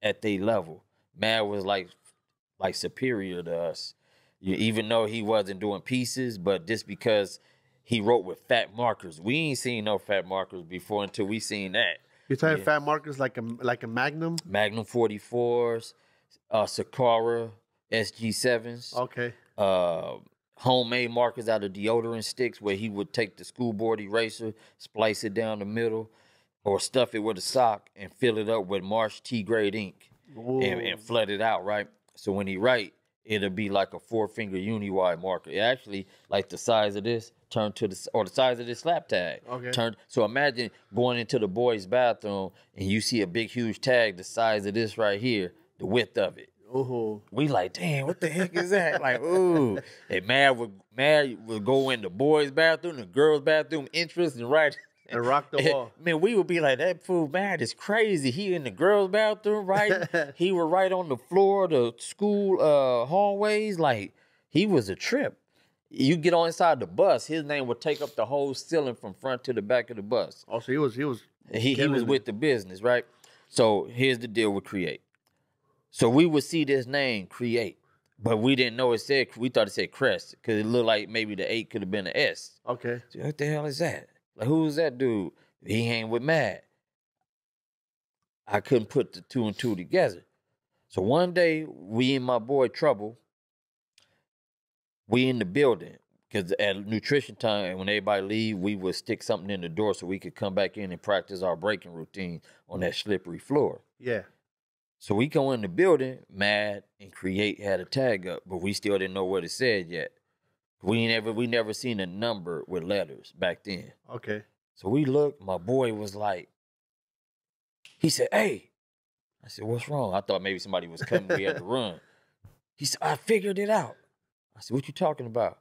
[SPEAKER 2] at their level. Mad was like superior to us, even though he wasn't doing pieces, but just because he wrote with fat markers. We ain't seen no fat markers before until we seen that.
[SPEAKER 1] You're talking fat markers like a Magnum?
[SPEAKER 2] Magnum 44s, Sakura SG7s.
[SPEAKER 1] Okay.
[SPEAKER 2] Homemade markers out of deodorant sticks where he would take the school board eraser, splice it down the middle, or stuff it with a sock and fill it up with Marsh T grade ink and flood it out, right? So when he write, it'll be like a 4-finger uni-wide marker. It actually, like the size of this, the size of this slap tag.
[SPEAKER 1] Okay.
[SPEAKER 2] So imagine going into the boys' bathroom and you see a big, huge tag the size of this right here, the width of it.
[SPEAKER 1] Ooh.
[SPEAKER 2] We like, damn, what the heck is that? Like, ooh. And Mad would go in the boys' bathroom, the girls' bathroom, entrance, and write.
[SPEAKER 1] And rock the wall.
[SPEAKER 2] Man, we would be like, that fool Mad is crazy. He in the girls' bathroom, right? He would write on the floor of the school hallways. Like, he was a trip. You get on inside the bus, his name would take up the whole ceiling from front to the back of the bus.
[SPEAKER 1] Oh, so he was
[SPEAKER 2] with the business, right? So here's the deal with Cre8. So we would see this name, Cre8, but we didn't know we thought it said Crest, because it looked like maybe the 8 could have been an S.
[SPEAKER 1] Okay.
[SPEAKER 2] So what the hell is that? Like, who's that dude? He hang with Mad. I couldn't put the 2 and 2 together. So one day, we and my boy Trouble, we in the building. Because at nutrition time, when everybody leave, we would stick something in the door so we could come back in and practice our breaking routine on that slippery floor.
[SPEAKER 1] Yeah.
[SPEAKER 2] So we go in the building, Mad and Cre8 had a tag up, but we still didn't know what it said yet. We never seen a number with letters back then.
[SPEAKER 1] Okay.
[SPEAKER 2] So we looked, my boy was like, he said, hey. I said, what's wrong? I thought maybe somebody was coming, we had to run. He said, I figured it out. I said, what you talking about?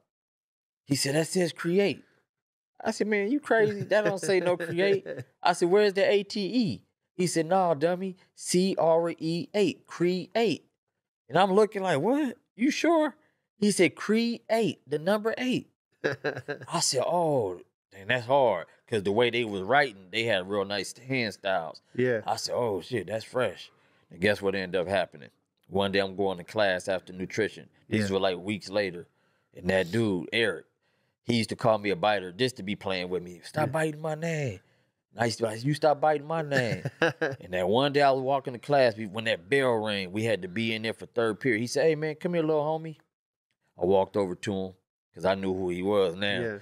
[SPEAKER 2] He said, that says Cre8. I said, man, you crazy? That don't say no Cre8. I said, where's the ATE? He said, no, dummy, CRE8, Cre8. And I'm looking like, what? You sure? He said, Cre8, the number 8. I said, oh, dang, that's hard. Because the way they was writing, they had real nice hand styles.
[SPEAKER 1] Yeah.
[SPEAKER 2] I said, oh, shit, that's fresh. And guess what ended up happening? One day I'm going to class after nutrition. These were like weeks later. And that dude, Eric, he used to call me a biter just to be playing with me. Stop biting my name. And I used to be like, you stop biting my name. And that one day I was walking to class, when that bell rang, we had to be in there for third period. He said, hey, man, come here, little homie. I walked over to him because I knew who he was now. Yeah.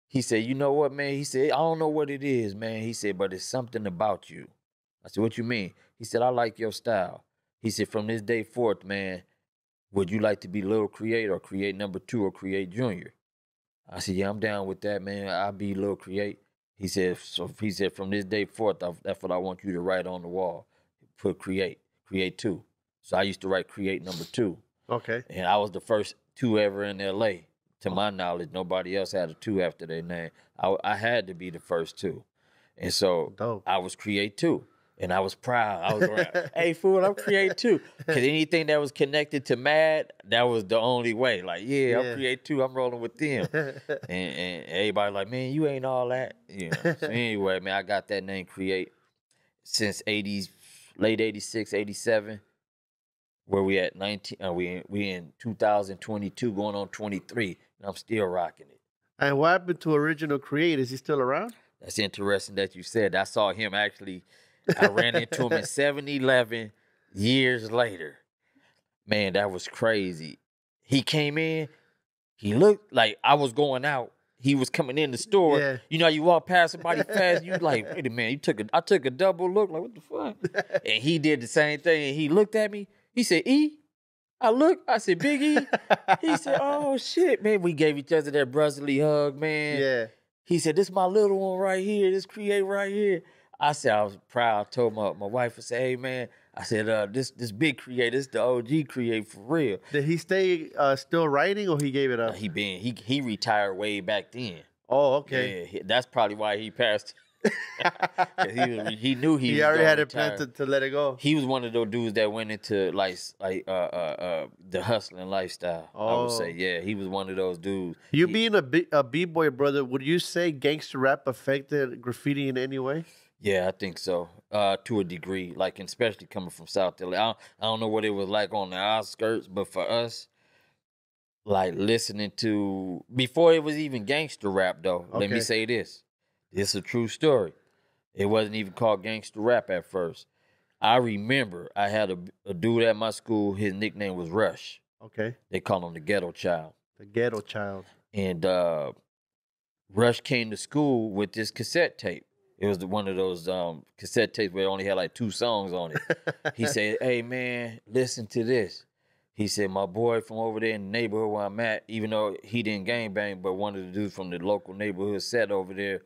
[SPEAKER 2] He said, you know what, man? He said, I don't know what it is, man. He said, but it's something about you. I said, what you mean? He said, I like your style. He said, from this day forth, man, would you like to be Lil Cre8 or Cre8 number 2 or Cre8 Jr.? I said, yeah, I'm down with that, man. I'll be Lil Cre8. He said, from this day forth, that's what I want you to write on the wall. Put Cre8 2. So I used to write Cre8 number 2.
[SPEAKER 1] Okay.
[SPEAKER 2] And I was the first 2 ever in L.A. To my knowledge, nobody else had a 2 after their name. I had to be the first 2. And so I was Cre8 2. And I was proud. I was like, hey, fool, I'm Cre8 2. Because anything that was connected to Mad, that was the only way. Like, yeah. I'm Cre8 2. I'm rolling with them. and everybody like, man, you ain't all that. You know. So anyway, man, I got that name Cre8 since late 86, 87. Where we at 19? We in 2022, going on 23, and I'm still rocking it.
[SPEAKER 1] And what happened to original Cre8? Is he still around?
[SPEAKER 2] That's interesting that you said. I saw him actually. I ran into him in 7-Eleven years later. Man, that was crazy. He came in. He looked like I was going out. He was coming in the store. Yeah. You know, you walk past somebody fast, you like, wait a minute. I took a double look, like, what the fuck? And he did the same thing. And he looked at me. He said, E? I looked, I said, Big E. He said, oh, shit, man. We gave each other that brotherly hug, man.
[SPEAKER 1] Yeah.
[SPEAKER 2] He said, this my little one right here, this Cre8 right here. I said, I was proud. I told my wife, I said, hey, man, I said, this big Cre8, this the OG Cre8 for real.
[SPEAKER 1] Did he stay still writing or he gave it up?
[SPEAKER 2] He retired way back then.
[SPEAKER 1] Oh, okay.
[SPEAKER 2] Yeah, that's probably why he passed. he knew he
[SPEAKER 1] already had a
[SPEAKER 2] retire.
[SPEAKER 1] plan to let it go.
[SPEAKER 2] He was one of those dudes that went into the hustling lifestyle. I would say, yeah, he was one of those dudes.
[SPEAKER 1] Being a b-boy brother, would you say gangster rap affected graffiti in any way?
[SPEAKER 2] Yeah, I think so. To a degree, like especially coming from South LA. I don't know what it was like on the outskirts, but for us, like listening to before it was even gangster rap though.
[SPEAKER 1] Okay.
[SPEAKER 2] Let me say this. It's a true story. It wasn't even called gangster rap at first. I remember I had a dude at my school. His nickname was Rush.
[SPEAKER 1] Okay.
[SPEAKER 2] They call him the Ghetto Child.
[SPEAKER 1] The Ghetto Child.
[SPEAKER 2] And Rush came to school with this cassette tape. It was one of those cassette tapes where it only had like 2 songs on it. He said, hey, man, listen to this. He said, my boy from over there in the neighborhood where I'm at, even though he didn't gangbang, but one of the dudes from the local neighborhood set over there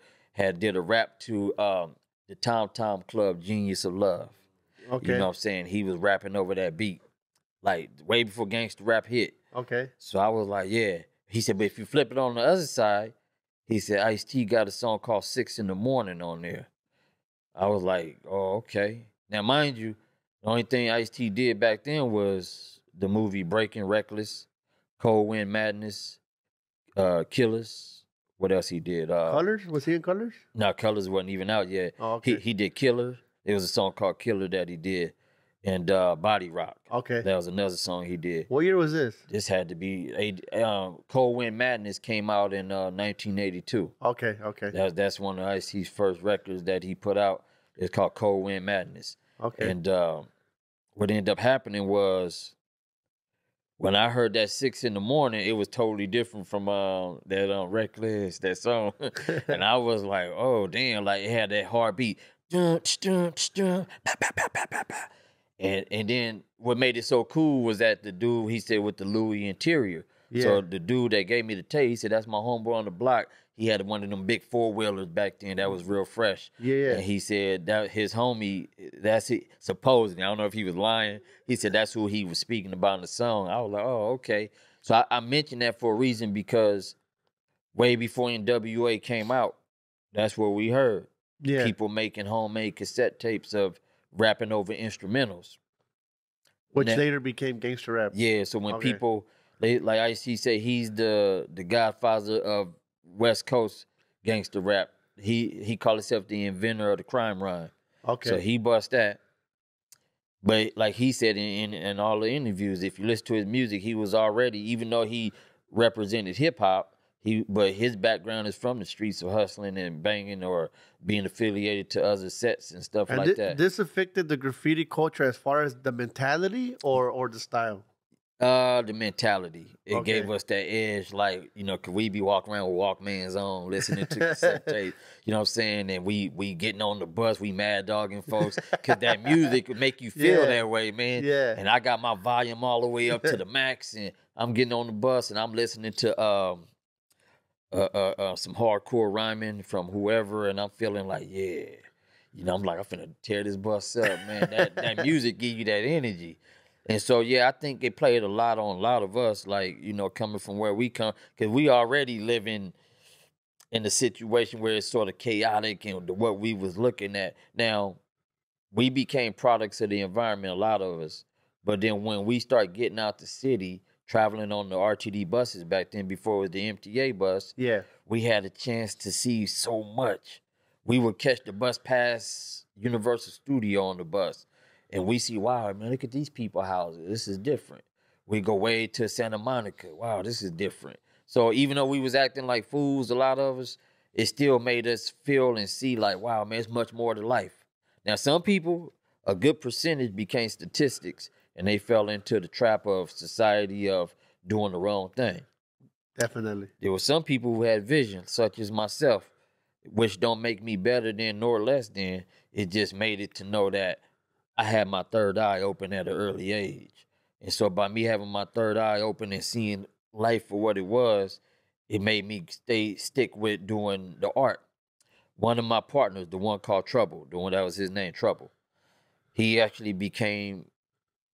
[SPEAKER 2] did a rap to the Tom Tom Club, Genius of Love.
[SPEAKER 1] Okay.
[SPEAKER 2] You know what I'm saying? He was rapping over that beat, like way before gangster rap hit.
[SPEAKER 1] Okay.
[SPEAKER 2] So I was like, yeah. He said, but if you flip it on the other side, he said, Ice-T got a song called 6 in the Morning on there. I was like, oh, okay. Now, mind you, the only thing Ice-T did back then was the movie Breaking Reckless, Cold Wind Madness, Killers. What else he did?
[SPEAKER 1] Colors? Was he in Colors?
[SPEAKER 2] No, Colors wasn't even out yet.
[SPEAKER 1] Oh, okay.
[SPEAKER 2] He did Killer. There was a song called Killer that he did. And Body Rock. Okay. That was another song he did.
[SPEAKER 1] What year was this?
[SPEAKER 2] This had to be Cold Wind Madness came out in 1982.
[SPEAKER 1] Okay.
[SPEAKER 2] That's one of Ice-T's first records that he put out. It's called Cold Wind Madness. Okay. And what ended up happening was when I heard that 6 in the Morning, it was totally different from that Reckless, that song. And I was like, oh, damn, like it had that hard beat. And then what made it so cool was that the dude, he said, with the Louis interior. Yeah. So the dude that gave me the tape, he said, that's my homeboy on the block. He had one of them big 4-wheelers back then that was real fresh. Yeah. And he said that his homie, that's it, supposedly, I don't know if he was lying. He said that's who he was speaking about in the song. I was like, oh, okay. So I mentioned that for a reason because way before NWA came out, that's what we heard. Yeah. People making homemade cassette tapes of rapping over instrumentals.
[SPEAKER 1] Which later became gangster rap.
[SPEAKER 2] Yeah, so when people, like Ice-T say, he's the godfather of West Coast gangster rap. He called himself the inventor of the crime rhyme. Okay. So he bust that. But like he said in all the interviews, if you listen to his music, he was already, even though he represented hip-hop, but his background is from the streets of hustling and banging or being affiliated to other sets and stuff and like that.
[SPEAKER 1] This affected the graffiti culture as far as the mentality or the style?
[SPEAKER 2] The mentality. It gave us that edge, like, you know, could we be walking around with Walkmans on, listening to cassette tape, you know what I'm saying? And we getting on the bus, we mad dogging folks, because that music would make you feel that way, man. Yeah. And I got my volume all the way up to the max, and I'm getting on the bus, and I'm listening to some hardcore rhyming from whoever, and I'm feeling like, yeah, you know, I'm like, I'm finna tear this bus up, man. That music give you that energy. And so, yeah, I think it played a lot on a lot of us, like, you know, coming from where we come, because we already living in a situation where it's sort of chaotic and what we was looking at. Now, we became products of the environment, a lot of us. But then when we start getting out the city, traveling on the RTD buses back then before it was the MTA bus, we had a chance to see so much. We would catch the bus past Universal Studio on the bus, and we see, wow, man, look at these people houses. This is different. We go way to Santa Monica. Wow, this is different. So even though we was acting like fools, a lot of us, it still made us feel and see like, wow, man, it's much more to life. Now, some people, a good percentage became statistics, and they fell into the trap of society of doing the wrong thing.
[SPEAKER 1] Definitely.
[SPEAKER 2] There were some people who had vision, such as myself, which don't make me better than nor less than. It just made it to know that I had my third eye open at an early age. And so by me having my third eye open and seeing life for what it was, it made me stick with doing the art. One of my partners, the one called Trouble, the one that was his name, Trouble, he actually became,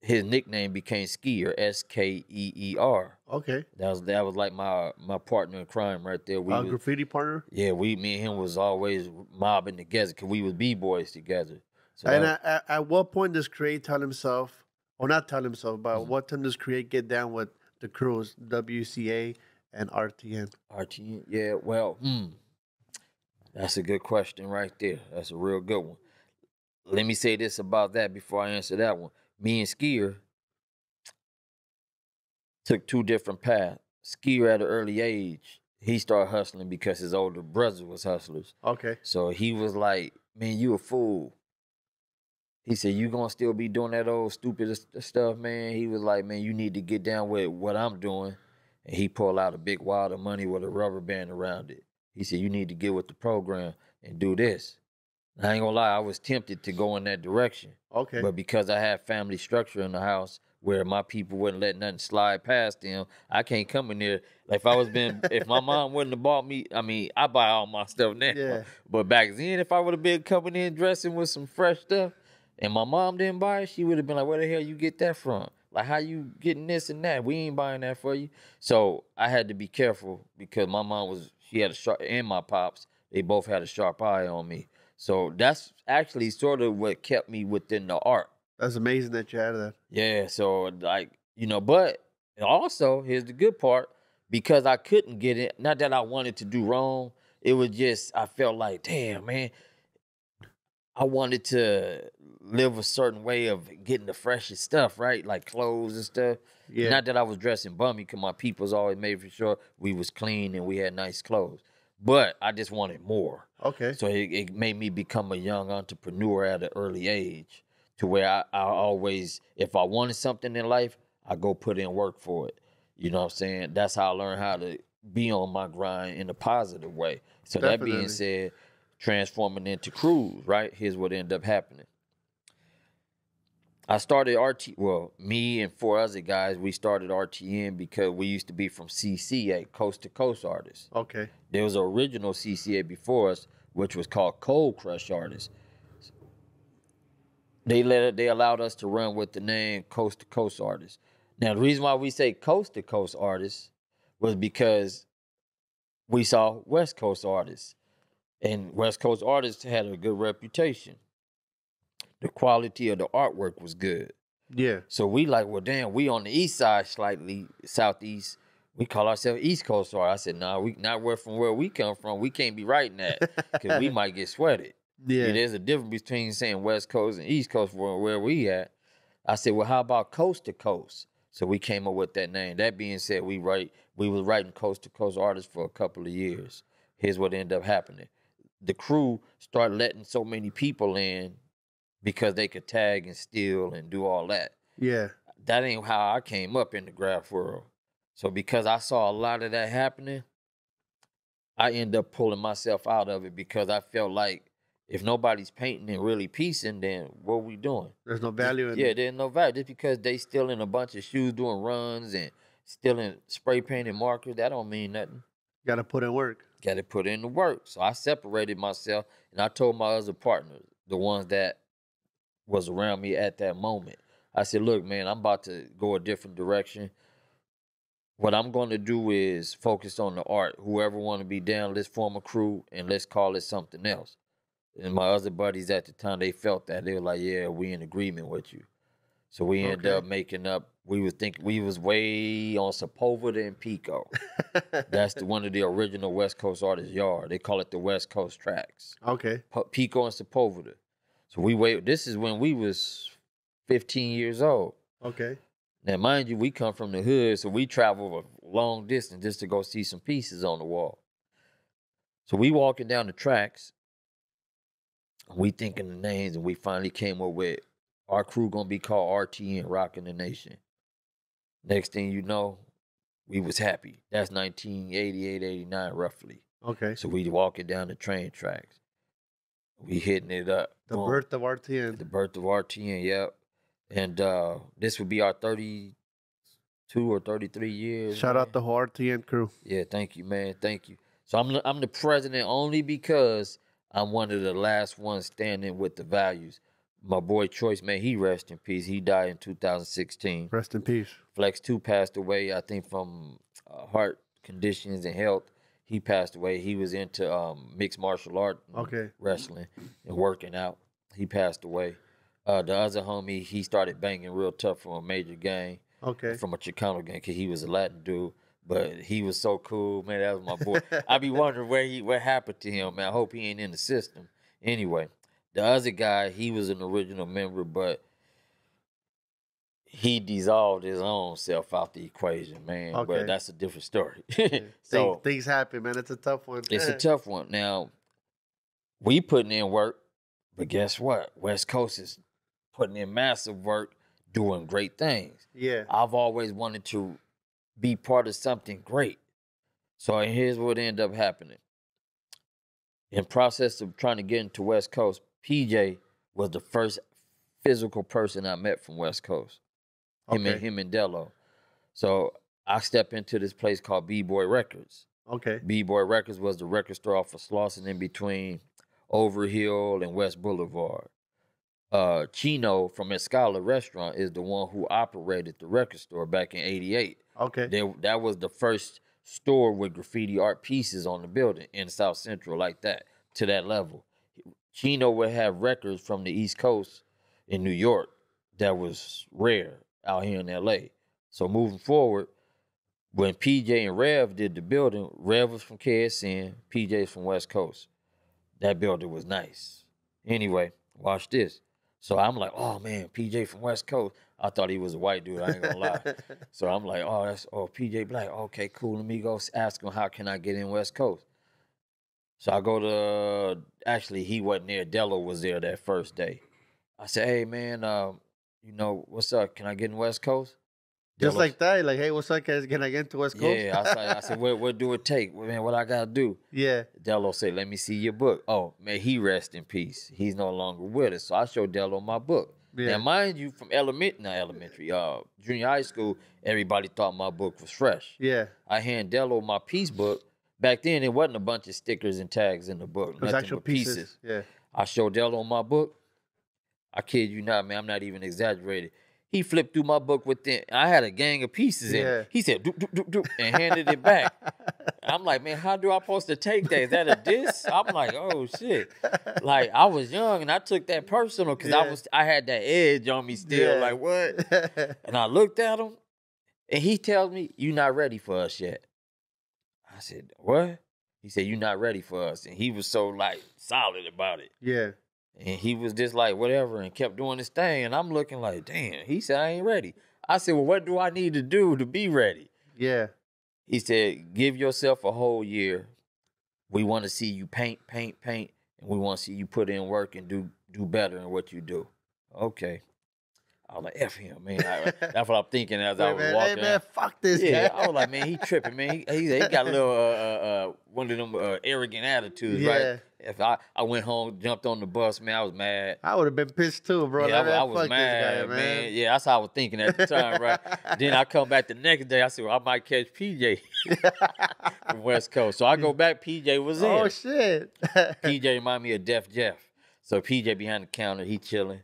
[SPEAKER 2] his nickname became Skier, Skeer.
[SPEAKER 1] Okay.
[SPEAKER 2] That was like my partner in crime right there. We was,
[SPEAKER 1] Graffiti partner.
[SPEAKER 2] yeah, me and him was always mobbing together because we was b-boys together. So
[SPEAKER 1] And
[SPEAKER 2] that,
[SPEAKER 1] at what point does Cre8 tell himself, or not tell himself, but what time does Cre8 get down with the crews, WCA and RTN?
[SPEAKER 2] RTN, yeah, well, that's a good question right there. That's a real good one. Let me say this about that before I answer that one. Me and Skier took two different paths. Skier at an early age, he started hustling because his older brother was hustlers.
[SPEAKER 1] Okay.
[SPEAKER 2] So he was like, man, you a fool. He said, you gonna still be doing that old stupid stuff, man? He was like, man, you need to get down with what I'm doing. And he pulled out a big wad of money with a rubber band around it. He said, you need to get with the program and do this. And I ain't gonna lie, I was tempted to go in that direction.
[SPEAKER 1] Okay.
[SPEAKER 2] But because I had family structure in the house where my people wouldn't let nothing slide past them, I can't come in there. Like if my mom wouldn't have bought me, I mean, I buy all my stuff now.
[SPEAKER 1] Yeah.
[SPEAKER 2] But back then, if I would have been coming in dressing with some fresh stuff and my mom didn't buy it, she would have been like, where the hell you get that from? Like, how you getting this and that? We ain't buying that for you. So I had to be careful because my mom she had a sharp, and my pops, they both had a sharp eye on me. So that's actually sort of what kept me within the art.
[SPEAKER 1] That's amazing that you had that.
[SPEAKER 2] Yeah, so like, but also, here's the good part, because I couldn't get it, not that I wanted to do wrong, it was just, I felt like, damn, man, I wanted to live a certain way of getting the freshest stuff, right? Like clothes and stuff.
[SPEAKER 1] Yeah.
[SPEAKER 2] Not that I was dressing bummy, because my people's always made for sure we was clean and we had nice clothes. But I just wanted more.
[SPEAKER 1] Okay.
[SPEAKER 2] So it made me become a young entrepreneur at an early age, to where I always, if I wanted something in life, I go put in work for it. You know what I'm saying? That's how I learned how to be on my grind in a positive way. So
[SPEAKER 1] Definitely.
[SPEAKER 2] that being said, transforming into Krew, right? Here's what ended up happening. I started me and four other guys, we started RTN because we used to be from CCA, Coast to Coast Artists.
[SPEAKER 1] Okay.
[SPEAKER 2] There was an original CCA before us, which was called Cold Crush Artists. They allowed us to run with the name Coast to Coast Artists. Now, the reason why we say Coast to Coast Artists was because we saw West Coast artists. And West Coast artists had a good reputation. The quality of the artwork was good.
[SPEAKER 1] Yeah.
[SPEAKER 2] So we like, well, damn, we on the east side, slightly southeast. We call ourselves East Coast artists. I said, nah, we not from where we come from. We can't be writing that because we might get sweated.
[SPEAKER 1] Yeah.
[SPEAKER 2] There's a difference between saying West Coast and East Coast where we at. I said, well, how about Coast to Coast? So we came up with that name. That being said, we was writing Coast to Coast artists for a couple of years. Here's what ended up happening. The Krew started letting so many people in because they could tag and steal and do all that.
[SPEAKER 1] Yeah.
[SPEAKER 2] That ain't how I came up in the graph world. So because I saw a lot of that happening, I ended up pulling myself out of it because I felt like if nobody's painting and really piecing, then what are we doing?
[SPEAKER 1] There's no value in
[SPEAKER 2] it. There's no value. Just because they stealing a bunch of shoes doing runs and stealing spray painted markers, that don't mean nothing.
[SPEAKER 1] Got to put in work.
[SPEAKER 2] Got to put in the work. So I separated myself, and I told my other partners, the ones that was around me at that moment, I said, look, man, I'm about to go a different direction. What I'm going to do is focus on the art. Whoever want to be down, let's form a crew, and let's call it something else. And my other buddies at the time, they felt that. They were like, yeah, we in agreement with you. So we ended up making up, we was way on Sepulveda and Pico. That's one of the original West Coast artists' yard. They call it the West Coast Tracks.
[SPEAKER 1] Okay.
[SPEAKER 2] Pico and Sepulveda. So this is when we was 15 years old.
[SPEAKER 1] Okay.
[SPEAKER 2] Now, mind you, we come from the hood, so we travel a long distance just to go see some pieces on the wall. So we walking down the tracks, we thinking the names, and we finally came up with our crew gonna be called RTN, Rockin' the Nation. Next thing you know, we was happy. That's 1988, 89, roughly.
[SPEAKER 1] Okay.
[SPEAKER 2] So we walking down the train tracks. We hitting it up.
[SPEAKER 1] The birth of RTN.
[SPEAKER 2] The birth of RTN, yep. And this would be our 32 or 33 years.
[SPEAKER 1] Shout
[SPEAKER 2] man.
[SPEAKER 1] out the whole RTN crew.
[SPEAKER 2] Yeah, thank you, man. Thank you. So I'm the president only because I'm one of the last ones standing with the values. My boy Choice, man, he rest in peace. He died in 2016.
[SPEAKER 1] Rest in peace.
[SPEAKER 2] Flex 2 passed away, I think, from heart conditions and health. He passed away. He was into mixed martial art, wrestling, and working out. He passed away. The other homie, he started banging real tough from a major gang, from a Chicano gang, because he was a Latin dude. But he was so cool, man. That was my boy. I be wondering what happened to him, man. I hope he ain't in the system. Anyway, the other guy, he was an original member, but he dissolved his own self out the equation, man. But that's a different story.
[SPEAKER 1] So things happen, man. It's a tough one.
[SPEAKER 2] It's a tough one. Now, we putting in work, but guess what? West Coast is putting in massive work, doing great things.
[SPEAKER 1] Yeah.
[SPEAKER 2] I've always wanted to be part of something great. So here's what ended up happening. In process of trying to get into West Coast, PJ was the first physical person I met from West Coast. Him and Dello. So I stepped into this place called B-Boy Records. B-Boy Records was the record store off of Slauson in between Overhill and West Boulevard. Chino from Escala Restaurant is the one who operated the record store back in '88. That was the first store with graffiti art pieces on the building in South Central like that, to that level. Chino would have records from the East Coast in New York that was rare out here in LA. So moving forward, when PJ and Rev did the building, Rev was from KSN, PJ's from West Coast. That building was nice. Anyway, watch this. So I'm like, oh man, PJ from West Coast. I thought he was a white dude, I ain't gonna lie. So I'm like, PJ Black. Okay, cool. Let me go ask him, how can I get in West Coast? So I go to, actually he wasn't there. Dello was there that first day. I said, hey man, what's up? Can I get in West Coast?
[SPEAKER 1] Just like that, like, hey, what's up, guys? Can I get into West Coast?
[SPEAKER 2] Yeah, I said, what do it take? Man, what I gotta do?
[SPEAKER 1] Yeah.
[SPEAKER 2] Dello said, let me see your book. Oh, man, he rest in peace. He's no longer with us. So I showed Dello my book. Yeah. Now, mind you, from junior high school, everybody thought my book was fresh.
[SPEAKER 1] Yeah.
[SPEAKER 2] I hand Dello my piece book. Back then, it wasn't a bunch of stickers and tags in the book.
[SPEAKER 1] It was actual pieces. Yeah.
[SPEAKER 2] I showed Dello my book. I kid you not, man. I'm not even exaggerating. He flipped through my book within. I had a gang of pieces in it. He said, doop, doop, doop, doop, and handed it back. I'm like, man, how do I supposed to take that? Is that a diss? I'm like, oh shit. Like, I was young and I took that personal because I had that edge on me still. Like, what? And I looked at him and he tells me, you're not ready for us yet. I said, what? He said, you're not ready for us. And he was so like solid about it.
[SPEAKER 1] Yeah.
[SPEAKER 2] And he was just like, whatever, and kept doing his thing. And I'm looking like, damn, he said, I ain't ready. I said, well, what do I need to do to be ready?
[SPEAKER 1] Yeah.
[SPEAKER 2] He said, give yourself a whole year. We want to see you paint, and we want to see you put in work and do better in what you do. Okay. I was like, F him, man. That's what I'm thinking as I was walking.
[SPEAKER 1] Hey, man, fuck this guy.
[SPEAKER 2] I was like, man, he tripping, man. He got a little, one of them arrogant attitudes, right? If I went home, jumped on the bus, man, I was mad.
[SPEAKER 1] I would have been pissed too, bro.
[SPEAKER 2] Yeah, I was mad, man. Yeah, that's how I was thinking at the time, right? Then I come back the next day, I said, well, I might catch PJ from West Coast. So I go back, PJ was in.
[SPEAKER 1] Oh, shit.
[SPEAKER 2] PJ reminded me of Def Jeff. So PJ behind the counter, he chilling.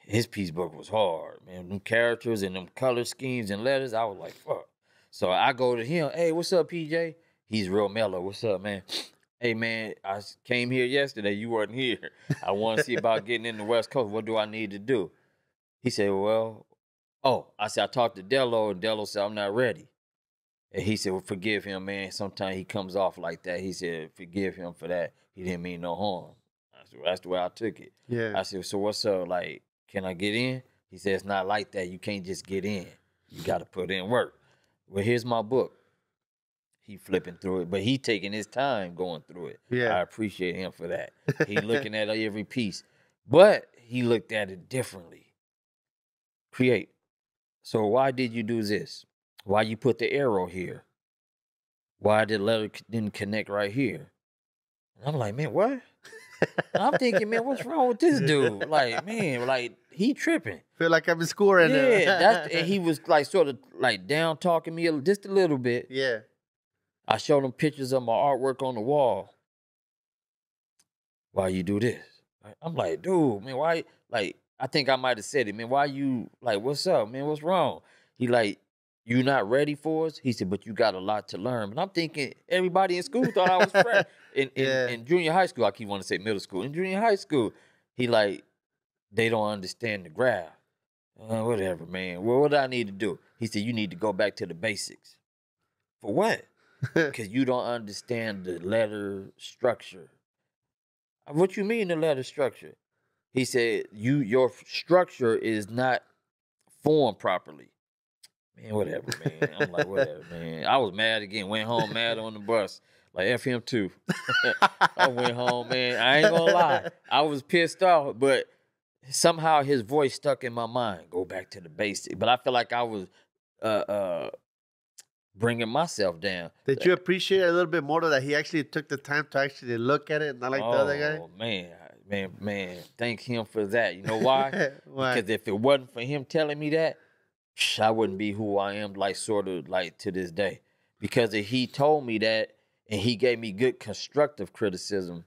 [SPEAKER 2] His piece book was hard, man. Them characters and them color schemes and letters, I was like, fuck. So I go to him, hey, what's up, PJ? He's real mellow. What's up, man? Hey, man, I came here yesterday. You weren't here. I want to see about getting in the West Coast. What do I need to do? He said, I said, I talked to Dello, and Dello said, I'm not ready. And he said, well, forgive him, man. Sometimes he comes off like that. He said, forgive him for that. He didn't mean no harm. I said, well, that's the way I took it.
[SPEAKER 1] Yeah.
[SPEAKER 2] I said, so what's up? Like, can I get in? He said, it's not like that. You can't just get in. You got to put in work. Well, here's my book. He flipping through it, but he taking his time going through it.
[SPEAKER 1] Yeah.
[SPEAKER 2] I appreciate him for that. He looking at every piece, but he looked at it differently. Cre8. So why did you do this? Why you put the arrow here? Why the letter didn't connect right here? And I'm like, man, what? And I'm thinking, man, what's wrong with this dude? Like, man, like he tripping.
[SPEAKER 1] Feel like I'm in school right now.
[SPEAKER 2] Yeah, and he was like sort of like down talking me just a little bit.
[SPEAKER 1] Yeah.
[SPEAKER 2] I showed him pictures of my artwork on the wall. Why you do this? I'm like, dude, man, why? Like, I think I might have said it, man. Why you like? What's up, man? What's wrong? He like, you not ready for us? He said, but you got a lot to learn. And I'm thinking everybody in school thought I was fresh. In junior high school, I keep wanting to say middle school. In junior high school, he like, they don't understand the graph. Whatever, man. Well, what do I need to do? He said, you need to go back to the basics. For what? Because you don't understand the letter structure. What you mean the letter structure? He said, your structure is not formed properly. Man, whatever, man. I'm like, whatever, man. I was mad again. Went home mad on the bus. Like, F him too. I went home, man. I ain't gonna lie. I was pissed off, but somehow his voice stuck in my mind. Go back to the basics. But I feel like I was bringing myself down.
[SPEAKER 1] Did you appreciate it a little bit more that he actually took the time to actually look at it, not like the other guy?
[SPEAKER 2] Oh, man. Thank him for that. You know why?
[SPEAKER 1] Why?
[SPEAKER 2] Because if it wasn't for him telling me that, I wouldn't be who I am, like, sort of, like, to this day. Because if he told me that and he gave me good constructive criticism,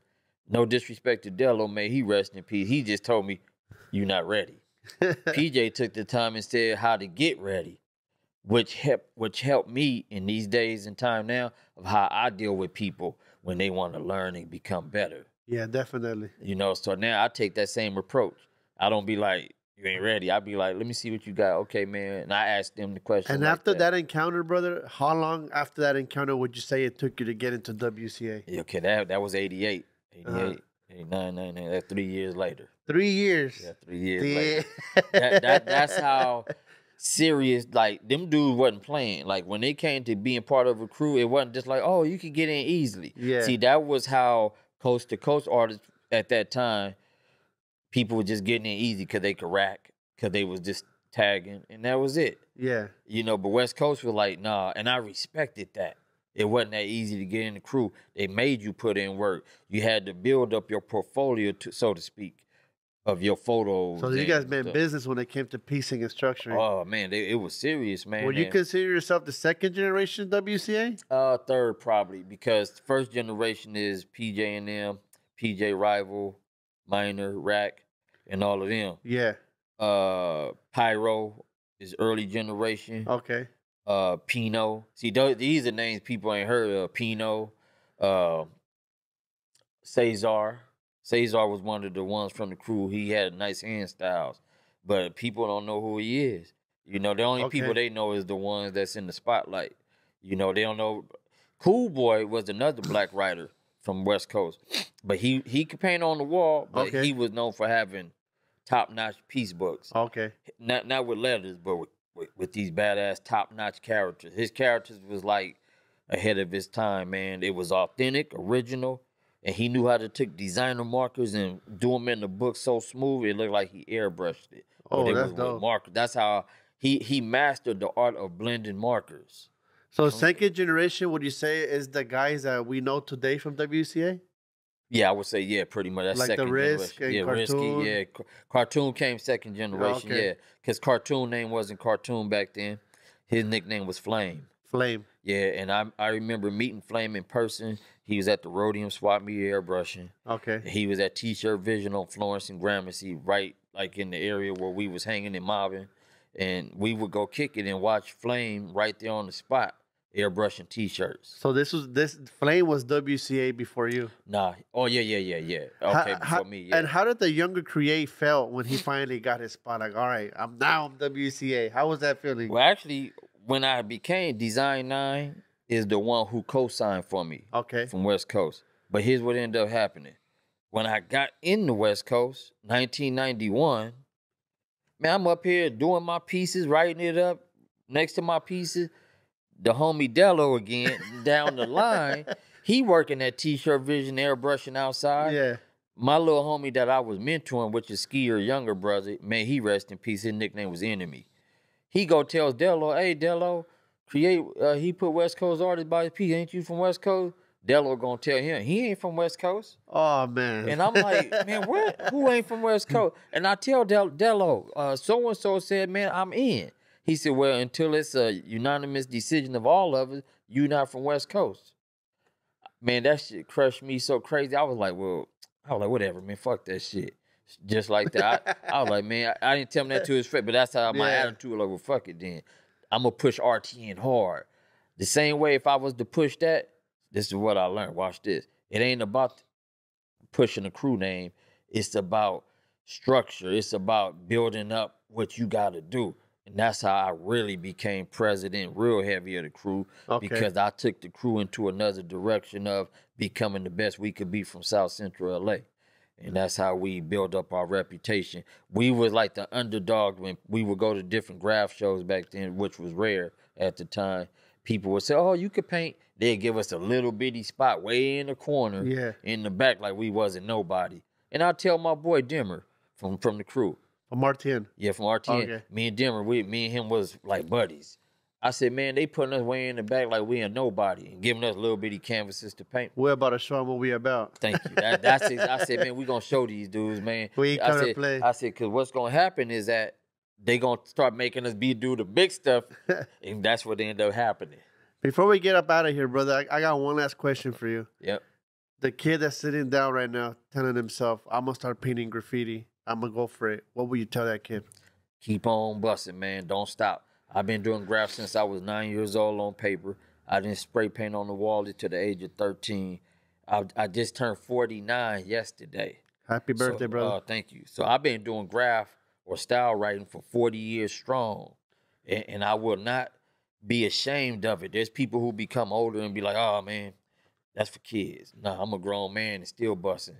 [SPEAKER 2] no disrespect to Dello, man, he rest in peace. He just told me, you're not ready. PJ took the time and said how to get ready, which helped me in these days and time now of how I deal with people when they want to learn and become better.
[SPEAKER 1] Yeah, definitely.
[SPEAKER 2] You know, so now I take that same approach. I don't be like, you ain't ready. I be like, let me see what you got. Okay, man. And I ask them the question.
[SPEAKER 1] And after that encounter, brother, how long after that encounter would you say it took you to get into WCA?
[SPEAKER 2] Yeah, okay, that was 88, 89, 99. That's 3 years later.
[SPEAKER 1] 3 years.
[SPEAKER 2] Yeah, 3 years later. That's how serious, like, them dudes wasn't playing. Like, when they came to being part of a crew, it wasn't just like, oh, you could get in easily.
[SPEAKER 1] Yeah.
[SPEAKER 2] See, that was how coast-to-coast artists at that time, people were just getting in easy because they could rack, because they was just tagging, and that was it.
[SPEAKER 1] Yeah.
[SPEAKER 2] You know, but West Coast was like, nah, and I respected that. It wasn't that easy to get in the crew. They made you put in work. You had to build up your portfolio, so to speak, of your photos.
[SPEAKER 1] So you guys meant business when it came to piecing and structuring.
[SPEAKER 2] Oh, man, it was serious, man.
[SPEAKER 1] Would you consider yourself the second generation WCA?
[SPEAKER 2] Third, probably, because first generation is PJ&M, PJ Rival, Minor, Rack, and all of them.
[SPEAKER 1] Yeah.
[SPEAKER 2] Pyro is early generation.
[SPEAKER 1] Okay.
[SPEAKER 2] Pino. See, these are names people ain't heard of. Pino. Cesar. Cesar was one of the ones from the crew. He had nice hand styles, but people don't know who he is. You know, the only people they know is the ones that's in the spotlight. You know, they don't know. Cool Boy was another black writer from West Coast, but he could paint on the wall, but he was known for having top-notch piece books.
[SPEAKER 1] Okay.
[SPEAKER 2] Not with letters, but with these badass top-notch characters. His characters was like ahead of his time, man. It was authentic, original, and he knew how to take designer markers and do them in the book so smooth, it looked like he airbrushed it.
[SPEAKER 1] Oh, that's dope.
[SPEAKER 2] Markers. That's how he mastered the art of blending markers.
[SPEAKER 1] So second generation, would you say, is the guys that we know today from WCA?
[SPEAKER 2] Yeah, I would say, yeah, pretty much. That's
[SPEAKER 1] like
[SPEAKER 2] second
[SPEAKER 1] the Risk
[SPEAKER 2] generation.
[SPEAKER 1] And Cartoon?
[SPEAKER 2] Risky, yeah. Cartoon came second generation, yeah. Because Cartoon name wasn't Cartoon back then. His nickname was Flame.
[SPEAKER 1] Flame.
[SPEAKER 2] Yeah, and I remember meeting Flame in person. He was at the Rhodium Swap Meet airbrushing.
[SPEAKER 1] Okay.
[SPEAKER 2] He was at T-Shirt Vision on Florence and Gramercy, right like in the area where we was hanging and mobbing. And we would go kick it and watch Flame right there on the spot, airbrushing T-shirts.
[SPEAKER 1] So this Flame was WCA before you?
[SPEAKER 2] Nah. Oh, yeah. Okay, before me, yeah.
[SPEAKER 1] And how did the younger Cre8 felt when he finally got his spot? Like, all right, I'm WCA. How was that feeling?
[SPEAKER 2] Well, actually, when I became Design 9 is the one who co-signed for me.
[SPEAKER 1] Okay.
[SPEAKER 2] From West Coast. But here's what ended up happening. When I got in the West Coast, 1991, man, I'm up here doing my pieces, writing it up next to my pieces. The homie Dello again, down the line, he working at T-Shirt Vision, airbrushing outside.
[SPEAKER 1] Yeah.
[SPEAKER 2] My little homie that I was mentoring, which is Skier, younger brother, man, he rest in peace. His nickname was Enemy. He go tells Dello, hey, Dello, Cre8, he put West Coast artists by his piece. Ain't you from West Coast? Delo gonna tell him he ain't from West Coast.
[SPEAKER 1] Oh, man.
[SPEAKER 2] And I'm like, man, what? Who ain't from West Coast? And I tell Delo, so-and-so said, man, I'm in. He said, well, until it's a unanimous decision of all of us, you not from West Coast. Man, that shit crushed me so crazy. I was like, whatever, man, fuck that shit. Just like that. I was like, man, I didn't tell him that to his face, but that's how my attitude was like, well, fuck it then. I'm going to push RTN hard. The same way if I was to push that, this is what I learned. Watch this. It ain't about pushing the Krew name. It's about structure. It's about building up what you got to do. And that's how I really became president real heavy of the Krew, because I took the Krew into another direction of becoming the best we could be from South Central LA. And that's how we built up our reputation. We was like the underdog when we would go to different graph shows back then, which was rare at the time. People would say, oh, you could paint. They'd give us a little bitty spot way in the corner, in the back, like we wasn't nobody. And I tell my boy Dimmer from the Krew.
[SPEAKER 1] From RTN?
[SPEAKER 2] Yeah, from RTN. Okay. Me and Dimmer, me and him was like buddies. I said, man, they putting us way in the back like we ain't nobody and giving us little bitty canvases to paint.
[SPEAKER 1] We're about to show them what we about.
[SPEAKER 2] Thank you. That's it. I said, man, we going to show these dudes, man.
[SPEAKER 1] We ain't coming to play.
[SPEAKER 2] I said, because what's going to happen is that they going to start making us do the big stuff, and that's what end up happening.
[SPEAKER 1] Before we get up out of here, brother, I got one last question for you.
[SPEAKER 2] Yep.
[SPEAKER 1] The kid that's sitting down right now telling himself, I'm going to start painting graffiti. I'm going to go for it. What would you tell that kid?
[SPEAKER 2] Keep on busting, man. Don't stop. I've been doing graphs since I was 9 years old on paper. I didn't spray paint on the wall to the age of 13. I just turned 49 yesterday.
[SPEAKER 1] Happy birthday, brother.
[SPEAKER 2] Thank you. So I've been doing graph or style writing for 40 years strong. And I will not be ashamed of it. There's people who become older and be like, oh, man, that's for kids. Nah, I'm a grown man and still busting.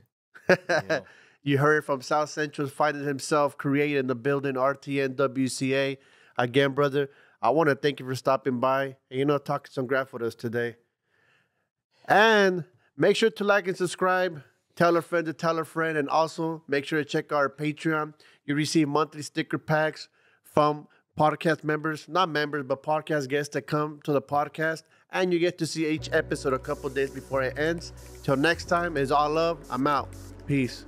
[SPEAKER 2] You know?
[SPEAKER 1] You heard from South Central's finding himself, creating the building, RTN WCA. Again, brother, I want to thank you for stopping by and, talking some graph with us today. And make sure to like and subscribe. Tell a friend to tell a friend. And also make sure to check our Patreon. You receive monthly sticker packs from podcast members, not members, but podcast guests that come to the podcast. And you get to see each episode a couple days before it ends. Till next time, it's all love. I'm out. Peace.